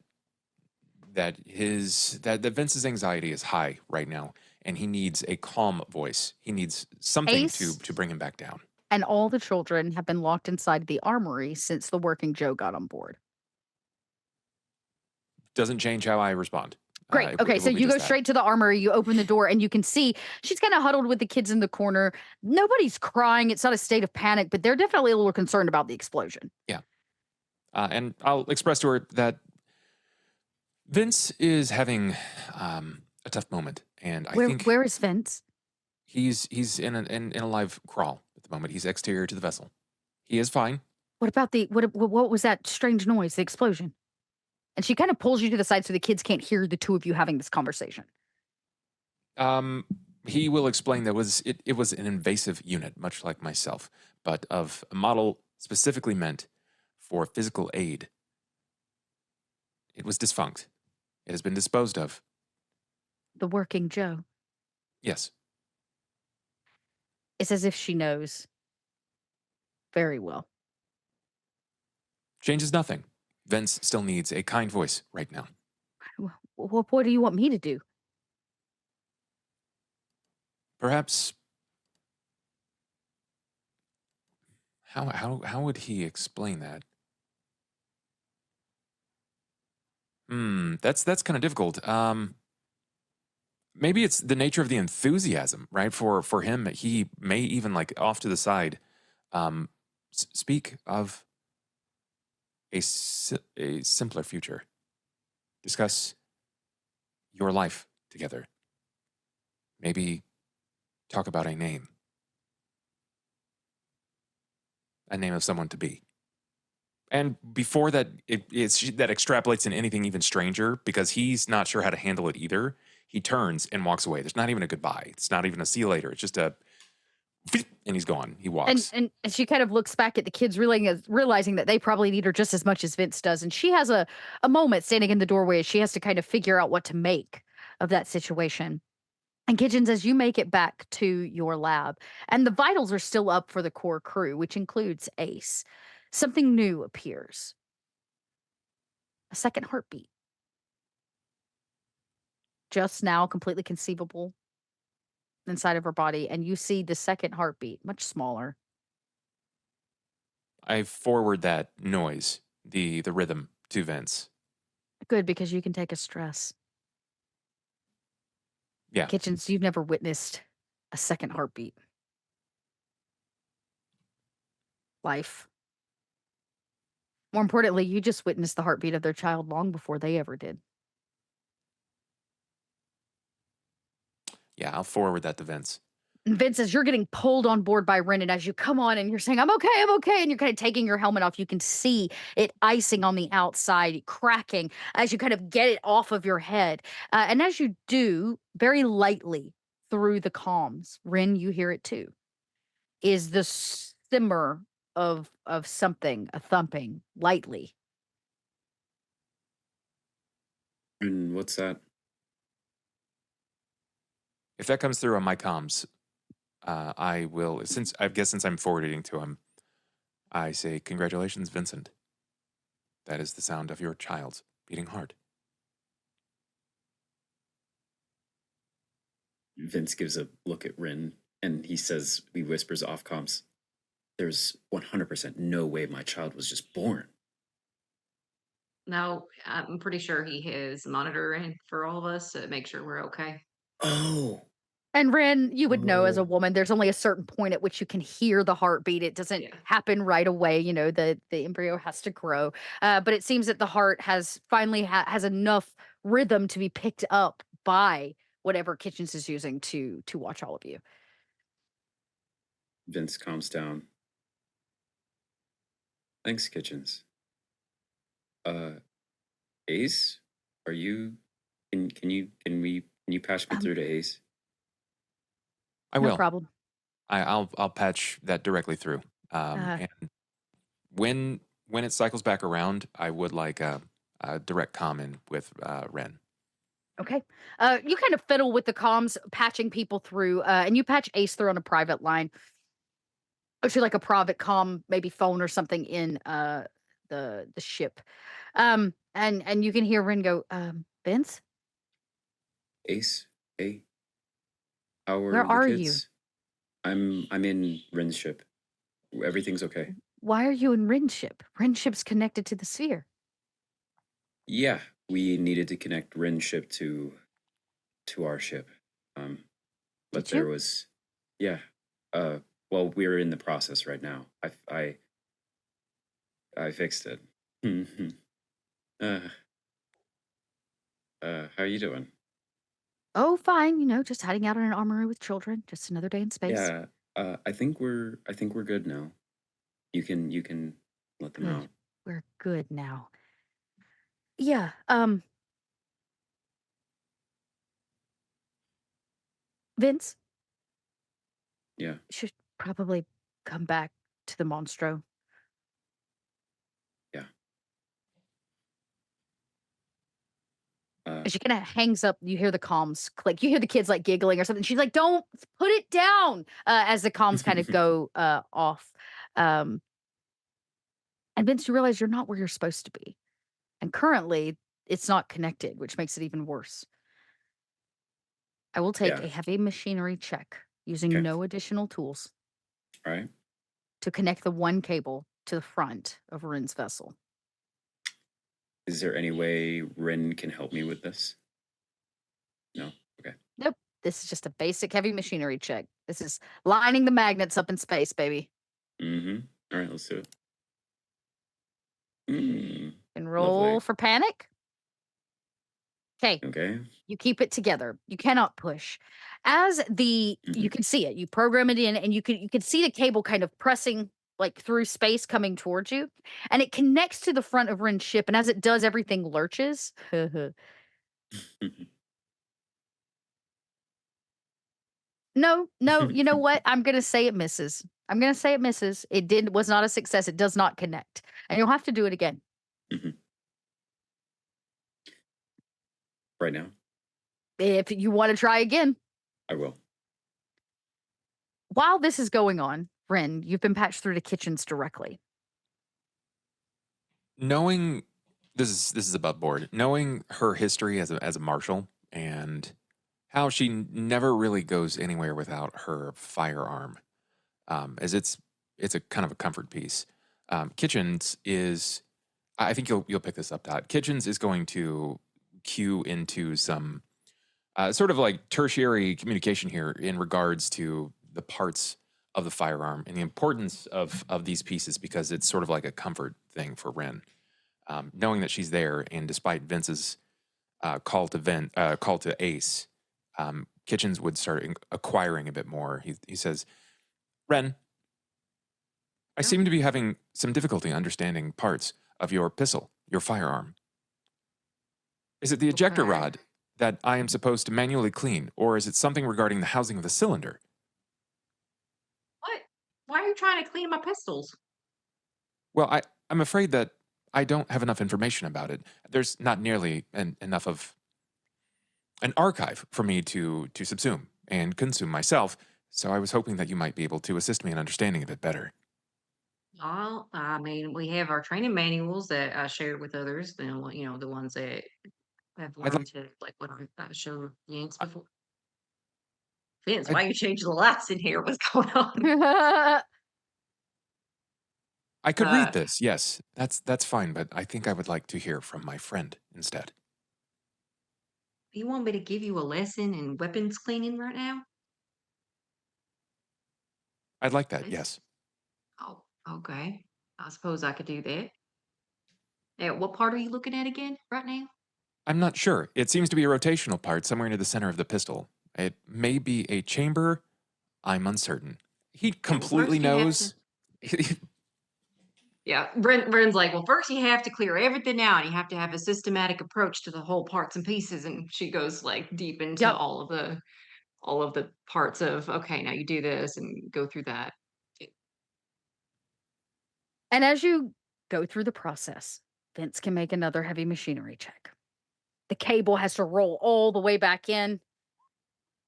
Vince's anxiety is high right now, and he needs a calm voice. He needs something Ace? to bring him back down. And all the children have been locked inside the armory since the working Joe got on board. Doesn't change how I respond. Great. It Okay, will so be you go just that. straight to the armory, you open the door, and you can see she's kind of huddled with the kids in the corner. Nobody's crying. It's not a state of panic, but they're definitely a little concerned about the explosion. And I'll express to her that Vince is having a tough moment, and I think Where is Vince? he's in a live crawl at the moment. He's exterior to the vessel. He is fine. What about what was that strange noise, the explosion? And she kind of pulls you to the side so the kids can't hear the two of you having this conversation. He will explain that it was an invasive unit, much like myself, but of a model specifically meant for physical aid. It was defunct. It has been disposed of. The working Joe. Yes. It's as if she knows very well. Changes nothing. Vince still needs a kind voice right now. What do you want me to do? Perhaps. How would he explain that? That's kind of difficult. Maybe it's the nature of the enthusiasm, right? For him, he may even, like, off to the side, speak of a simpler future. Discuss your life together. Maybe talk about a name of someone to be. And before that, that extrapolates in anything even stranger, because he's not sure how to handle it either. He turns and walks away. There's not even a goodbye. It's not even a see you later. It's just a and he's gone. He walks. And she kind of looks back at the kids, realizing that they probably need her just as much as Vince does. And she has a moment standing in the doorway as she has to kind of figure out what to make of that situation. And Kitchens, as you make it back to your lab, and the vitals are still up for the core crew, which includes Ace, something new appears. A second heartbeat. Just now completely conceivable inside of her body, and you see the second heartbeat, much smaller. I forward that noise, the rhythm, to Vince. Good, because you can take a stress. Yeah. Kitchens, you've never witnessed a second heartbeat. Life. More importantly, you just witnessed the heartbeat of their child long before they ever did. Yeah, I'll forward that to Vince. And Vince, as you're getting pulled on board by Ren, and as you come on and you're saying, I'm okay, and you're kind of taking your helmet off, you can see it icing on the outside, cracking as you kind of get it off of your head. And as you do, very lightly through the comms, Ren, you hear it too, is the simmer of something, a thumping, lightly. And what's that? If that comes through on my comms, I will, since I'm forwarding to him, I say, congratulations, Vincent. That is the sound of your child beating hard. Vince gives a look at Rin, and he whispers off comms, there's 100% no way my child was just born. No, I'm pretty sure he is monitoring for all of us to make sure we're okay. Oh. And Ren, you would know as a woman, there's only a certain point at which you can hear the heartbeat. It doesn't happen right away. You know, the embryo has to grow. But it seems that the heart has finally has enough rhythm to be picked up by whatever Kitchens is using to watch all of you. Vince calms down. Thanks, Kitchens. Ace, are you? Can you patch me through to Ace? I will. No problem. I'll patch that directly through. And when it cycles back around, I would like a direct comment with Ren. Okay. You kind of fiddle with the comms, patching people through, and you patch Ace through on a private line. Actually, like a private comm, maybe phone or something in the ship. And you can hear Ren go, Vince? Ace, hey. How are Where the are kids? you? I'm in Rin's ship. Everything's okay. Why are you in Rin's ship? Rin's ship's connected to the sphere. Yeah, we needed to connect Rin's ship to our ship. But Did you? there was, yeah. Well, we're in the process right now. I fixed it. How you doing? Oh, fine. You know, just hiding out in an armory with children. Just another day in space. Yeah. I think we're good now. You can let them Good. out. We're good now. Yeah. Vince? Yeah. Should probably come back to the Monstro. Yeah. And she kind of hangs up. You hear the comms click. You hear the kids like giggling or something. She's like, "Don't put it down," as the comms kind of go off. And Vince, you realize you're not where you're supposed to be, and currently it's not connected, which makes it even worse. I will take Yeah. a heavy machinery check using Okay. no additional tools All right. to connect the one cable to the front of Rin's vessel. Is there any way Rin can help me with this? No? Okay. Nope. This is just a basic heavy machinery check. This is lining the magnets up in space, baby. Mm-hmm. All right, let's do it. Mm, And roll lovely. for panic. Okay. Okay. You keep it together. You cannot push. As you can see it. You program it in, and you can see the cable kind of pressing like through space coming towards you, and it connects to the front of Rin's ship. And as it does, everything lurches. No, you know what? I'm gonna say it misses. I'm gonna say it misses. Was not a success. It does not connect. And you'll have to do it again. Hmm. Right now, If you want to try again. I will. While this is going on, Ren, you've been patched through to kitchens directly. Knowing this is above board. Knowing her history as a marshal and how she never really goes anywhere without her firearm, as it's a kind of a comfort piece. Kitchens is, I think you'll pick this up, Todd. Kitchens is going to cue into some sort of like tertiary communication here in regards to the parts of the firearm and the importance of these pieces, because it's sort of like a comfort thing for Ren. Knowing that she's there, and despite Vince's call to Ace, Kitchens would start acquiring a bit more. He says, "Ren, I seem to be having some difficulty understanding parts of your pistol, your firearm. Is it the ejector rod that I am supposed to manually clean, or is it something regarding the housing of the cylinder?" What? Why are you trying to clean my pistols? Well, I'm afraid that I don't have enough information about it. There's not nearly enough of an archive for me to subsume and consume myself, so I was hoping that you might be able to assist me in understanding it a bit better. Well, I mean, we have our training manuals that I shared with others, the ones that have I'd learned like, to, like what I showed Yanks before. Vince, I'd, why you changing the lights in here? What's going on? I could Uh, read this, yes. That's fine, but I think I would like to hear from my friend instead. you want me to give you a lesson in weapons cleaning right now? I'd like that, Vince? yes. Oh, okay. I suppose I could do that. Now, what part are you looking at again right now? I'm not sure. It seems to be a rotational part somewhere near the center of the pistol. It may be a chamber. I'm uncertain. He Yeah, well, completely first you have knows. to. Yeah, Bren's like, well, first you have to clear everything out. You have to have a systematic approach to the whole parts and pieces. And she goes like deep into Yep. all of the parts of, okay, now you do this and go through that. And as you go through the process, Vince can make another heavy machinery check. The cable has to roll all the way back in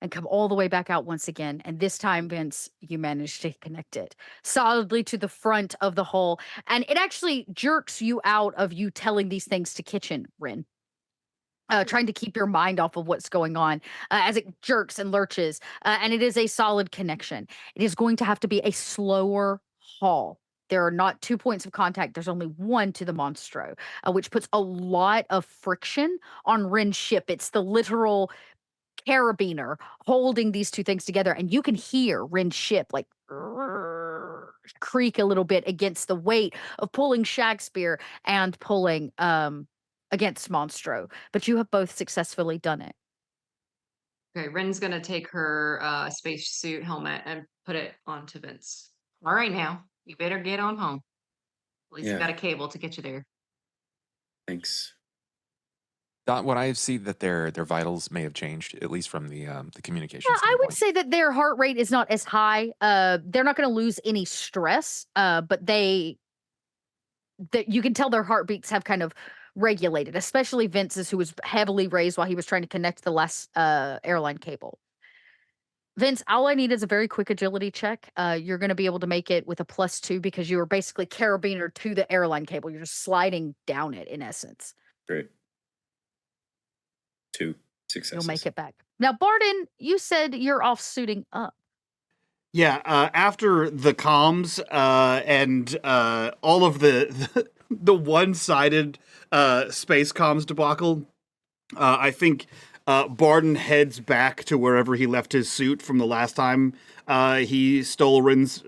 and come all the way back out once again. And this time, Vince, you manage to connect it solidly to the front of the hole. And it actually jerks you out of you telling these things to Kitchen, Rin. Trying to keep your mind off of what's going on as it jerks and lurches. And it is a solid connection. It is going to have to be a slower haul. There are not 2 points of contact. There's only one to the Monstro, which puts a lot of friction on Rin's ship. It's the literal carabiner holding these two things together. And you can hear Rin's ship like creak a little bit against the weight of pulling Shakespeare and pulling against Monstro. But you have both successfully done it. Okay, Ren's gonna take her spacesuit helmet and put it onto Vince. All right, now you better get on home. At least you Yeah, got a cable to get you there. thanks. Dot, what I see that their vitals may have changed, at least from the communication Yeah, I would standpoint. say that their heart rate is not as high. They're not going to lose any stress, but that you can tell their heartbeats have kind of regulated, especially Vince's, who was heavily raised while he was trying to connect the last airline cable. Vince, all I need is a very quick agility check. You're going to be able to make it with a +2 because you were basically carabiner to the airline cable. You're just sliding down it in essence. Great. 2 You'll successes. make it back. Now, Barden, you said you're off suiting up. Yeah, after the comms and all of the one-sided space comms debacle, I think Barden heads back to wherever he left his suit from the last time he stole Rin's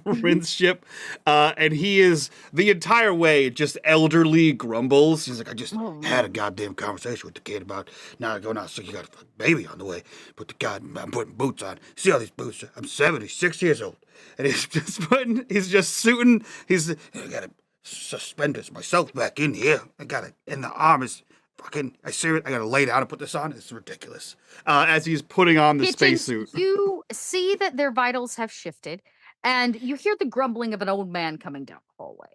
Rin's ship, and he is the entire way just elderly grumbles. He's like, I just had a goddamn conversation with the kid about now I go now, so you got a baby on the way. But I'm putting boots on. See all these boots? I'm 76 years old, and he's just suiting. I got to suspend myself back in here. I got it, and the arm is I see it. I gotta lay down and put this on. It's ridiculous. As he's putting on the Kitchens, spacesuit. you see that their vitals have shifted, and you hear the grumbling of an old man coming down the hallway.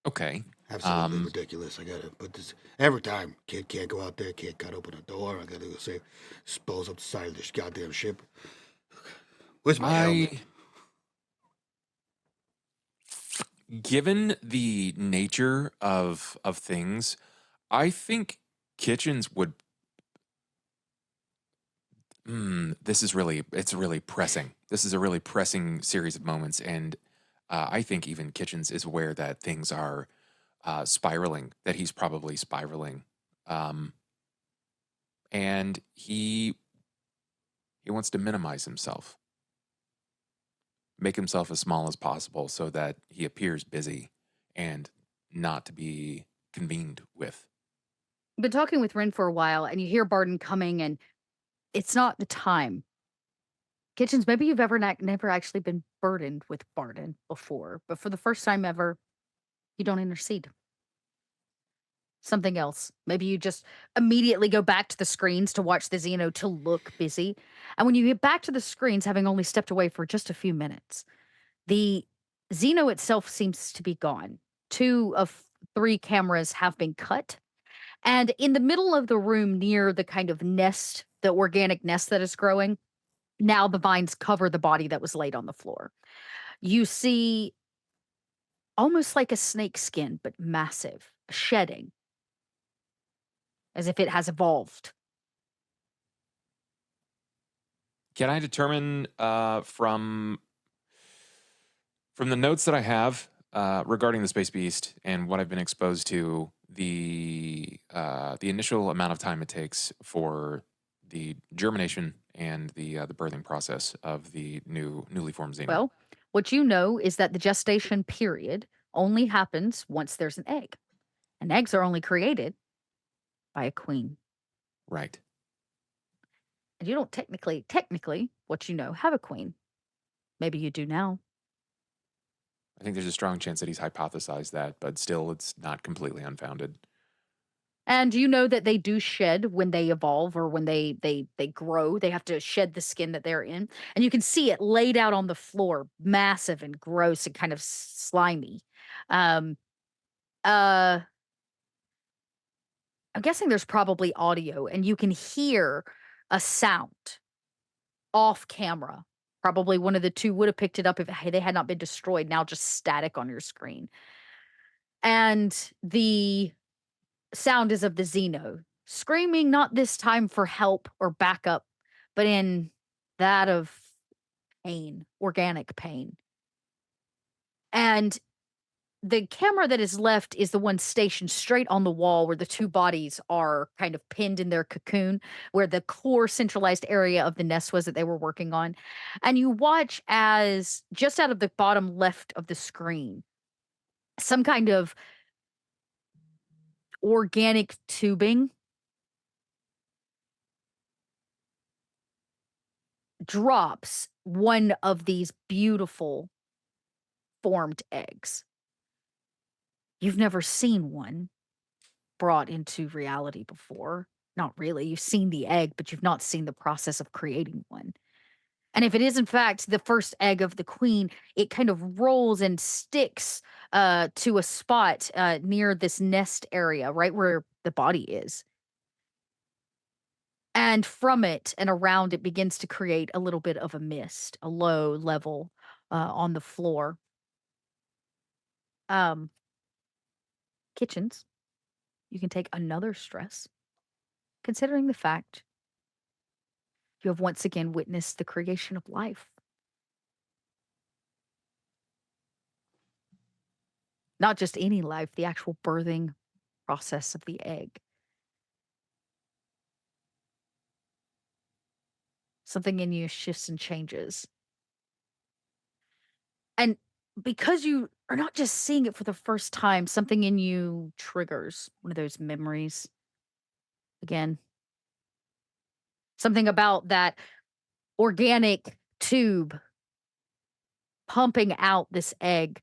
Okay. Absolutely ridiculous. I gotta put this every time. Kid can't go out there. Can't cut open a door. I gotta go say, spills up the side of this goddamn ship. Where's my helmet? Given the nature of things, I think Kitchens would. It's really pressing. This is a really pressing series of moments, and I think even Kitchens is aware that things are spiraling. That he's probably spiraling, and he wants to minimize himself. Make himself as small as possible so that he appears busy and not to be convened with. You've been talking with Ren for a while, and you hear Barden coming, and it's not the time. Kitchens, maybe you've never actually been burdened with Barden before, but for the first time ever, you don't intercede. Something else. Maybe you just immediately go back to the screens to watch the Xeno to look busy. And when you get back to the screens, having only stepped away for just a few minutes, the Xeno itself seems to be gone. 2 of 3 cameras have been cut. And in the middle of the room near the kind of nest, the organic nest that is growing, now the vines cover the body that was laid on the floor. You see almost like a snake skin, but massive, shedding, as if it has evolved. Can I determine from the notes that I have regarding the Space Beast and what I've been exposed to, the initial amount of time it takes for the germination and the birthing process of the newly formed Xeno? Well, what you know is that the gestation period only happens once there's an egg. And eggs are only created by a queen. Right. And you don't technically, what you know, have a queen. Maybe you do now. I think there's a strong chance that he's hypothesized that, but still, it's not completely unfounded. And you know that they do shed when they evolve or when they grow. They have to shed the skin that they're in. And you can see it laid out on the floor, massive and gross and kind of slimy. Um, I'm guessing there's probably audio, and you can hear a sound off camera. Probably one of the 2 would have picked it up if they had not been destroyed. Now just static on your screen. And the sound is of the Xeno screaming, not this time for help or backup, but in that of pain, organic pain. And the camera that is left is the one stationed straight on the wall where the 2 bodies are kind of pinned in their cocoon, where the core centralized area of the nest was that they were working on. And you watch as just out of the bottom left of the screen, some kind of organic tubing drops one of these beautiful formed eggs. You've never seen one brought into reality before. Not really. You've seen the egg, but you've not seen the process of creating one. And if it is, in fact, the first egg of the queen, it kind of rolls and sticks to a spot near this nest area, right where the body is. And from it and around it begins to create a little bit of a mist, a low level on the floor. Kitchens, you can take another stress, considering the fact you have once again witnessed the creation of life. Not just any life, the actual birthing process of the egg. Something in you shifts and changes. And because you are not just seeing it for the first time, something in you triggers one of those memories again. Something about that organic tube pumping out this egg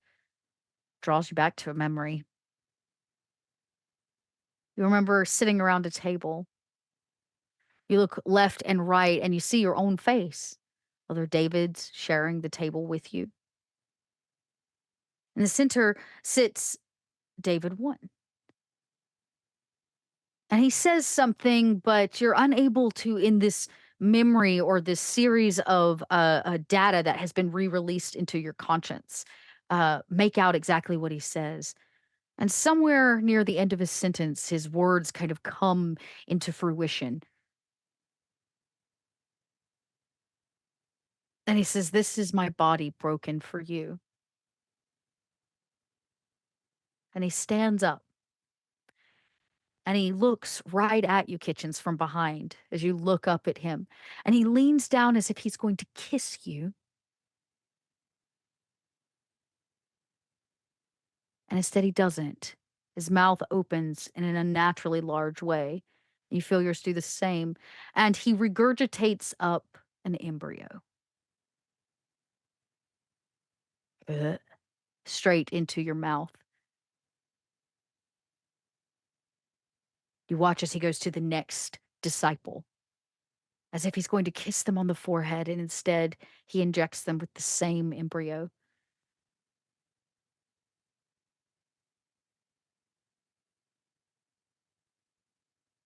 draws you back to a memory. You remember sitting around a table. You look left and right and you see your own face. Other Davids sharing the table with you. In the center sits David 1. And he says something, but you're unable to, in this memory or this series of data that has been re-released into your conscience, make out exactly what he says. And somewhere near the end of his sentence, his words kind of come into fruition. And he says, "This is my body broken for you." And he stands up and he looks right at you, Kitchens, from behind as you look up at him. And he leans down as if he's going to kiss you. And instead, he doesn't. His mouth opens in an unnaturally large way. You feel yours do the same. And he regurgitates up an embryo. Ugh. Straight into your mouth. You watch as he goes to the next disciple, as if he's going to kiss them on the forehead, and instead he injects them with the same embryo.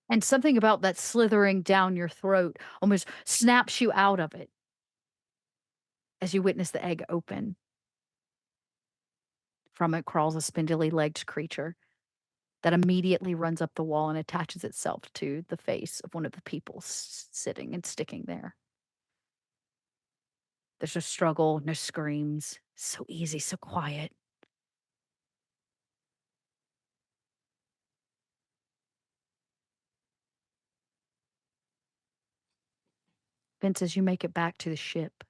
And something about that slithering down your throat almost snaps you out of it as you witness the egg open. From it crawls a spindly-legged creature that immediately runs up the wall and attaches itself to the face of one of the people sitting and sticking there. There's no struggle, no screams. So easy, so quiet. Vince, as you make it back to the ship,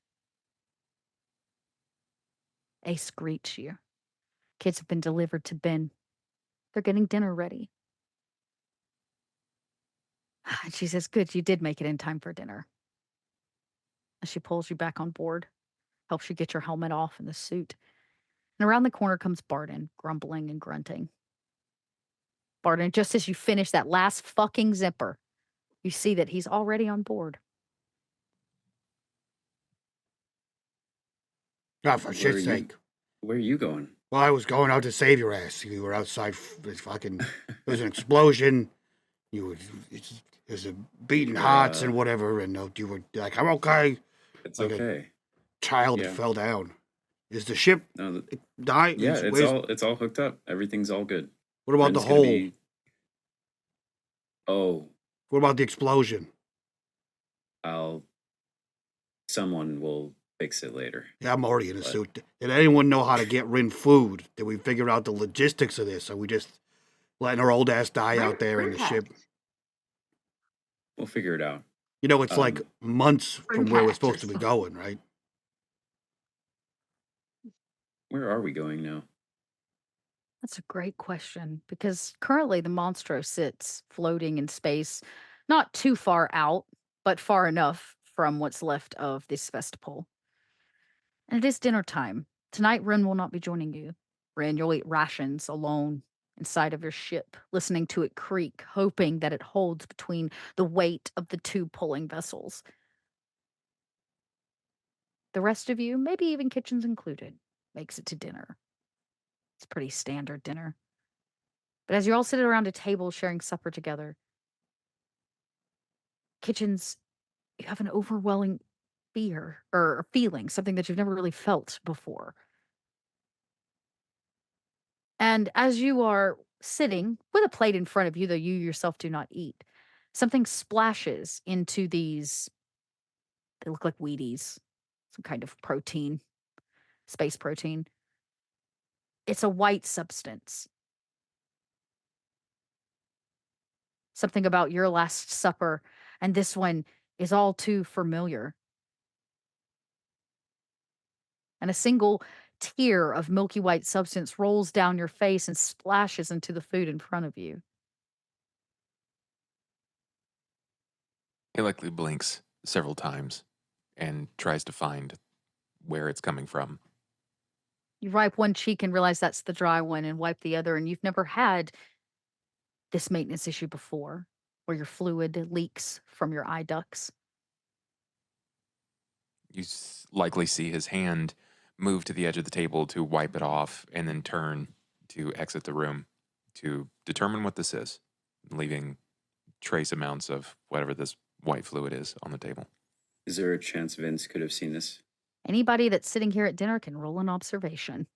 Ace greets you. Kids have been delivered to Ben. They're getting dinner ready. And she says, "Good, you did make it in time for dinner." As she pulls you back on board, helps you get your helmet off and the suit. And around the corner comes Barden, grumbling and grunting. Barden, just as you finish that last fucking zipper, you see that he's already on board. Oh, for shit's sake. Where are you going? Well, I was going out to save your ass. You were outside. Fucking. There was an explosion. There's a beating hearts and whatever, and you were like, "I'm okay." It's like okay. A child fell down. Is the ship die? Yeah, it's all hooked up. Everything's all good. What about the hole? Oh. What about the explosion? Someone will fix it later. Yeah, I'm already in a suit. Did anyone know how to get Rin food? Did we figure out the logistics of this? Are we just letting our old ass die out there in the ship? We'll figure it out. You know, it's like months from where we're supposed to be going, right? Where are we going now? That's a great question, because currently the Monstro sits floating in space, not too far out, but far enough from what's left of this festival. And it is dinner time. Tonight, Ren will not be joining you. Ren, you'll eat rations alone inside of your ship, listening to it creak, hoping that it holds between the weight of the two pulling vessels. The rest of you, maybe even Kitchens included, makes it to dinner. It's pretty standard dinner. But as you all sit around a table sharing supper together, Kitchens, you have an overwhelming fear or feeling, something that you've never really felt before. And as you are sitting with a plate in front of you, though you yourself do not eat, something splashes into these, they look like Wheaties, some kind of protein, space protein. It's a white substance. Something about your last supper, and this one is all too familiar. And a single tear of milky white substance rolls down your face and splashes into the food in front of you. He likely blinks several times and tries to find where it's coming from. You wipe one cheek and realize that's the dry one, and wipe the other, and you've never had this maintenance issue before, where your fluid leaks from your eye ducts? You likely see his hand move to the edge of the table to wipe it off and then turn to exit the room to determine what this is, leaving trace amounts of whatever this white fluid is on the table. Is there a chance Vince could have seen this? Anybody that's sitting here at dinner can roll an observation.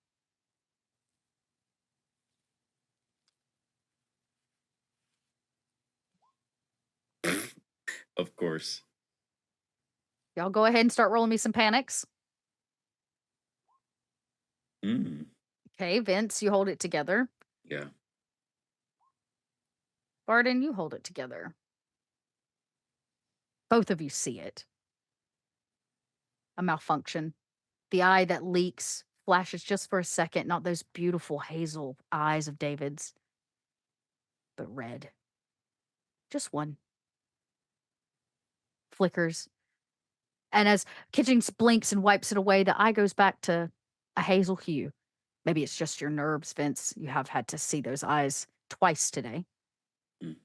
Of course. Y'all go ahead and start rolling me some panics. Mm. Okay, Vince, you hold it together. Yeah. Barden, you hold it together. Both of you see it. A malfunction. The eye that leaks flashes just for a second, not those beautiful hazel eyes of David's, but red. Just one. Flickers. And as Kitchens blinks and wipes it away, the eye goes back to a hazel hue. Maybe it's just your nerves, Vince. You have had to see those eyes twice today. Mm.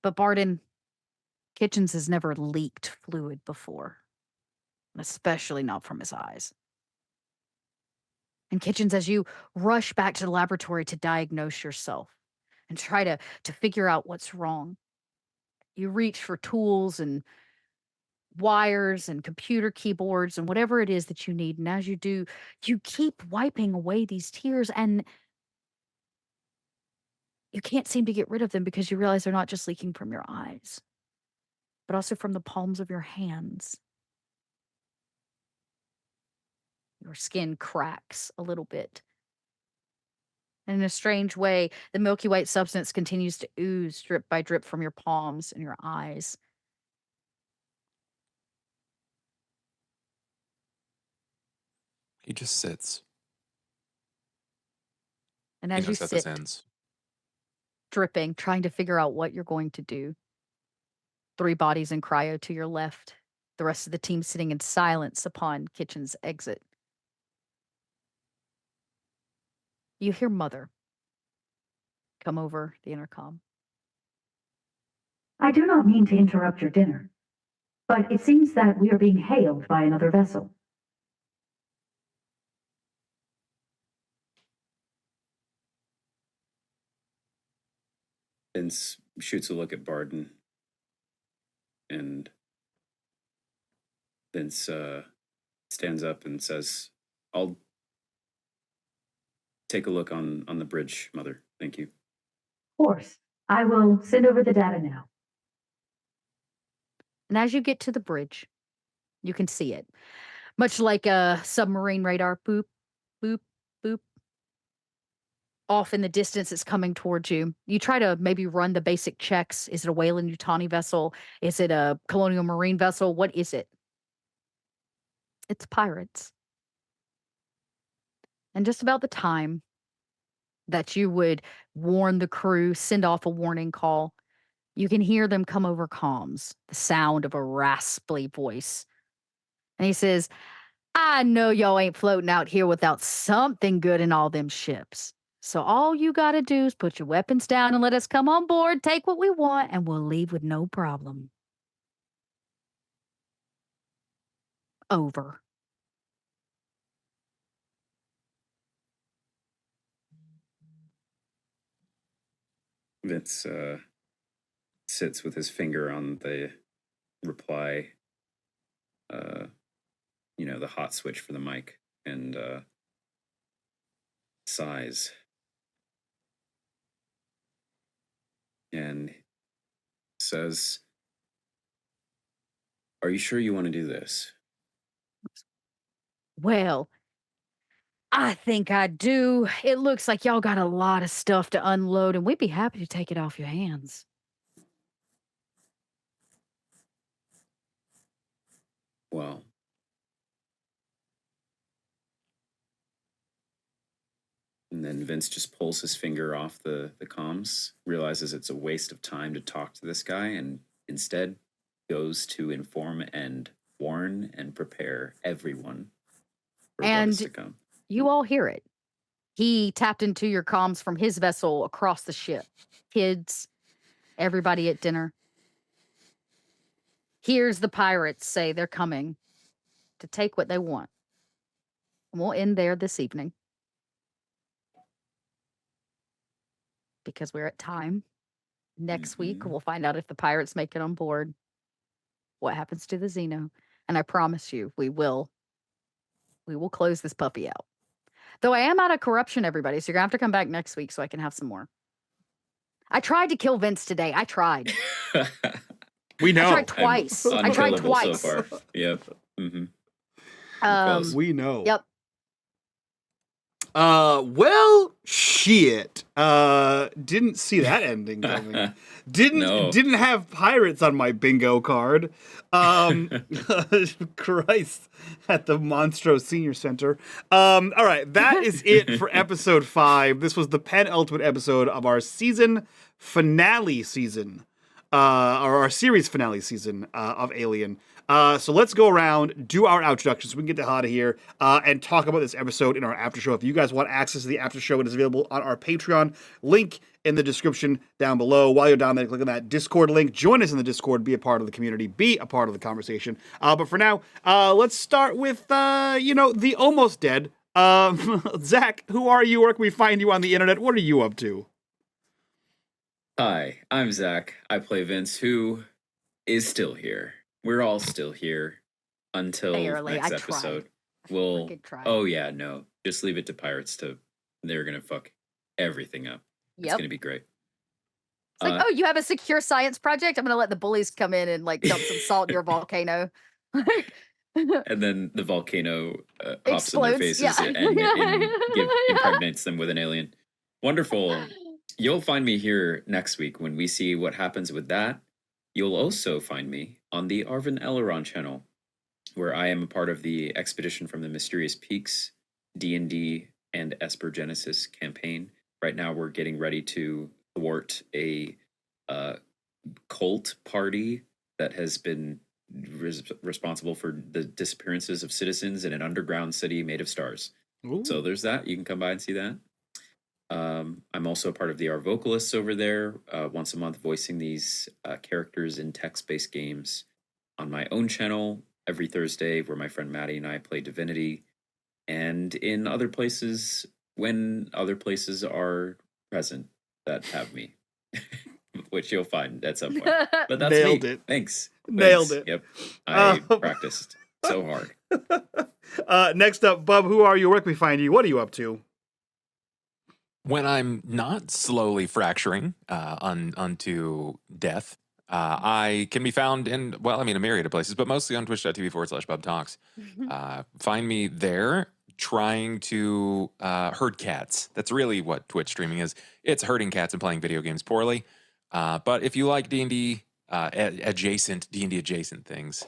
But Barden, Kitchens has never leaked fluid before, especially not from his eyes. And Kitchens, as you rush back to the laboratory to diagnose yourself and try to figure out what's wrong, you reach for tools and wires and computer keyboards and whatever it is that you need. And as you do, you keep wiping away these tears and you can't seem to get rid of them because you realize they're not just leaking from your eyes, but also from the palms of your hands. Your skin cracks a little bit. And in a strange way, the milky white substance continues to ooze drip by drip from your palms and your eyes. He just sits. And He as you knows that this sit, ends. dripping, trying to figure out what you're going to do, 3 bodies in cryo to your left, the rest of the team sitting in silence upon Kitchen's exit. You hear Mother come over the intercom. I do not mean to interrupt your dinner, but it seems that we are being hailed by another vessel. Vince shoots a look at Barden, and Vince stands up and says, "I'll take a look on the bridge, Mother. Thank you." Of course, I will send over the data now. And as you get to the bridge, you can see it. Much like a submarine radar, boop, boop, boop. Off in the distance, it's coming towards you. You try to maybe run the basic checks. Is it a Weyland-Yutani vessel? Is it a Colonial Marine vessel? What is it? It's pirates. And just about the time that you would warn the crew, send off a warning call, you can hear them come over comms, the sound of a raspy voice. And he says, I know y'all ain't floating out here without something good in all them ships. So all you got to do is put your weapons down and let us come on board, take what we want, and we'll leave with no problem. Over. Vince sits with his finger on the reply, the hot switch for the mic, and sighs. And says, "Are you sure you want to do this?" Well, I think I do. It looks like y'all got a lot of stuff to unload, and we'd be happy to take it off your hands. Well, and then Vince just pulls his finger off the comms, realizes it's a waste of time to talk to this guy, and instead goes to inform and warn and prepare everyone for what is to come. You all hear it. He tapped into your comms from his vessel across the ship. Kids, everybody at dinner. Hears the pirates say they're coming to take what they want. And we'll end there this evening. Because we're at time. Next week, we'll find out if the pirates make it on board. What happens to the Xeno. And I promise you, we will close this puppy out. Though I am out of corruption, everybody, so you're gonna have to come back next week so I can have some more. I tried to kill Vince today. I tried. We know. I tried twice. I'm I tried unkillable twice. so far. Yep. Close. We know. Yep. Well, shit. Didn't see that ending coming. Didn't have pirates on my bingo card. Christ, at the Monstro Senior Center. All right, that is it for episode 5. This was the penultimate episode of our season finale season, or our series finale season of Alien. So let's go around, do our introductions so we can get the hell out of here, and talk about this episode in our after show. If you guys want access to the after show, it is available on our Patreon. Link in the description down below. While you're down there, click on that Discord link. Join us in the Discord. Be a part of the community. Be a part of the conversation. But for now, let's start with, the almost dead. Zach, who are you? Where can we find you on the internet? What are you up to? Hi, I'm Zach. I play Vince, who is still here. We're all still here until Barely. next I episode. tried. We'll. Freaking tried. Oh yeah, no. Just leave it to pirates to. They're gonna fuck everything up. It's Yep. gonna be great. It's like, oh, you have a secure science project? I'm gonna let the bullies come in and like dump some salt in your volcano. And then the volcano hops in their Explodes, faces yeah. and impregnates them with an alien. Wonderful. You'll find me here next week when we see what happens with that. You'll also find me on the Arvin Eleron channel, where I am a part of the Expedition from the Mysterious Peaks, D&D, and Esper Genesis campaign. Right now we're getting ready to thwart a cult party that has been responsible for the disappearances of citizens in an underground city made of stars. Ooh. So there's that. You can come by and see that. I'm also a part of the Our Vocalists over there, once a month voicing these characters in text-based games on my own channel every Thursday, where my friend Maddie and I play Divinity, and in other places when other places are present that have me, which you'll find at some point. But that's Nailed me. it. Thanks. Nailed it. Yep. I practiced so hard. Next up, Bub, who are you? Where can we find you? What are you up to? When I'm not slowly fracturing unto death, I can be found in, a myriad of places, but mostly on twitch.tv/BubTalks. Find me there trying to herd cats. That's really what Twitch streaming is. It's herding cats and playing video games poorly. But if you like D&D adjacent things,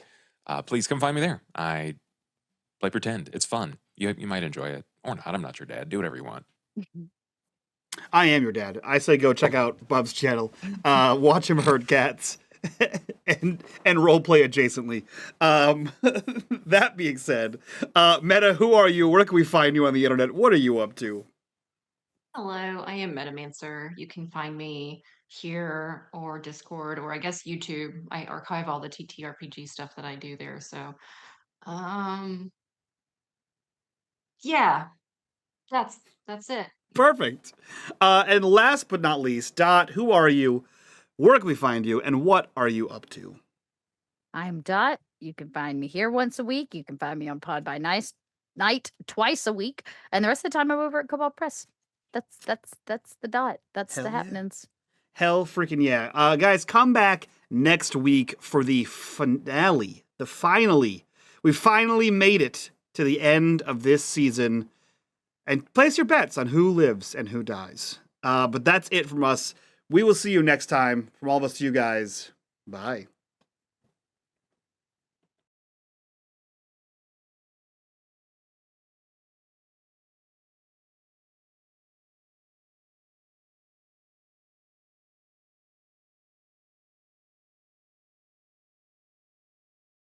please come find me there. I play pretend. It's fun. You might enjoy it. Or not. I'm not your dad. Do whatever you want. I am your dad. I say go check out Bub's channel. Watch him herd cats and roleplay adjacently. That being said, Meta, who are you? Where can we find you on the internet? What are you up to? Hello, I am Metamancer. You can find me here or Discord or I guess YouTube. I archive all the TTRPG stuff that I do there. So, yeah, that's it. Perfect. And last but not least, Dot, who are you? Where can we find you? And what are you up to? I'm Dot. You can find me here once a week. You can find me on Pod by Night twice a week. And the rest of the time I'm over at Cobalt Press. That's the Dot. That's Hell the yeah. happenings. Hell freaking yeah. Guys, come back next week for the finale. We finally made it to the end of this season. And place your bets on who lives and who dies. But that's it from us. We will see you next time. From all of us to you guys, bye.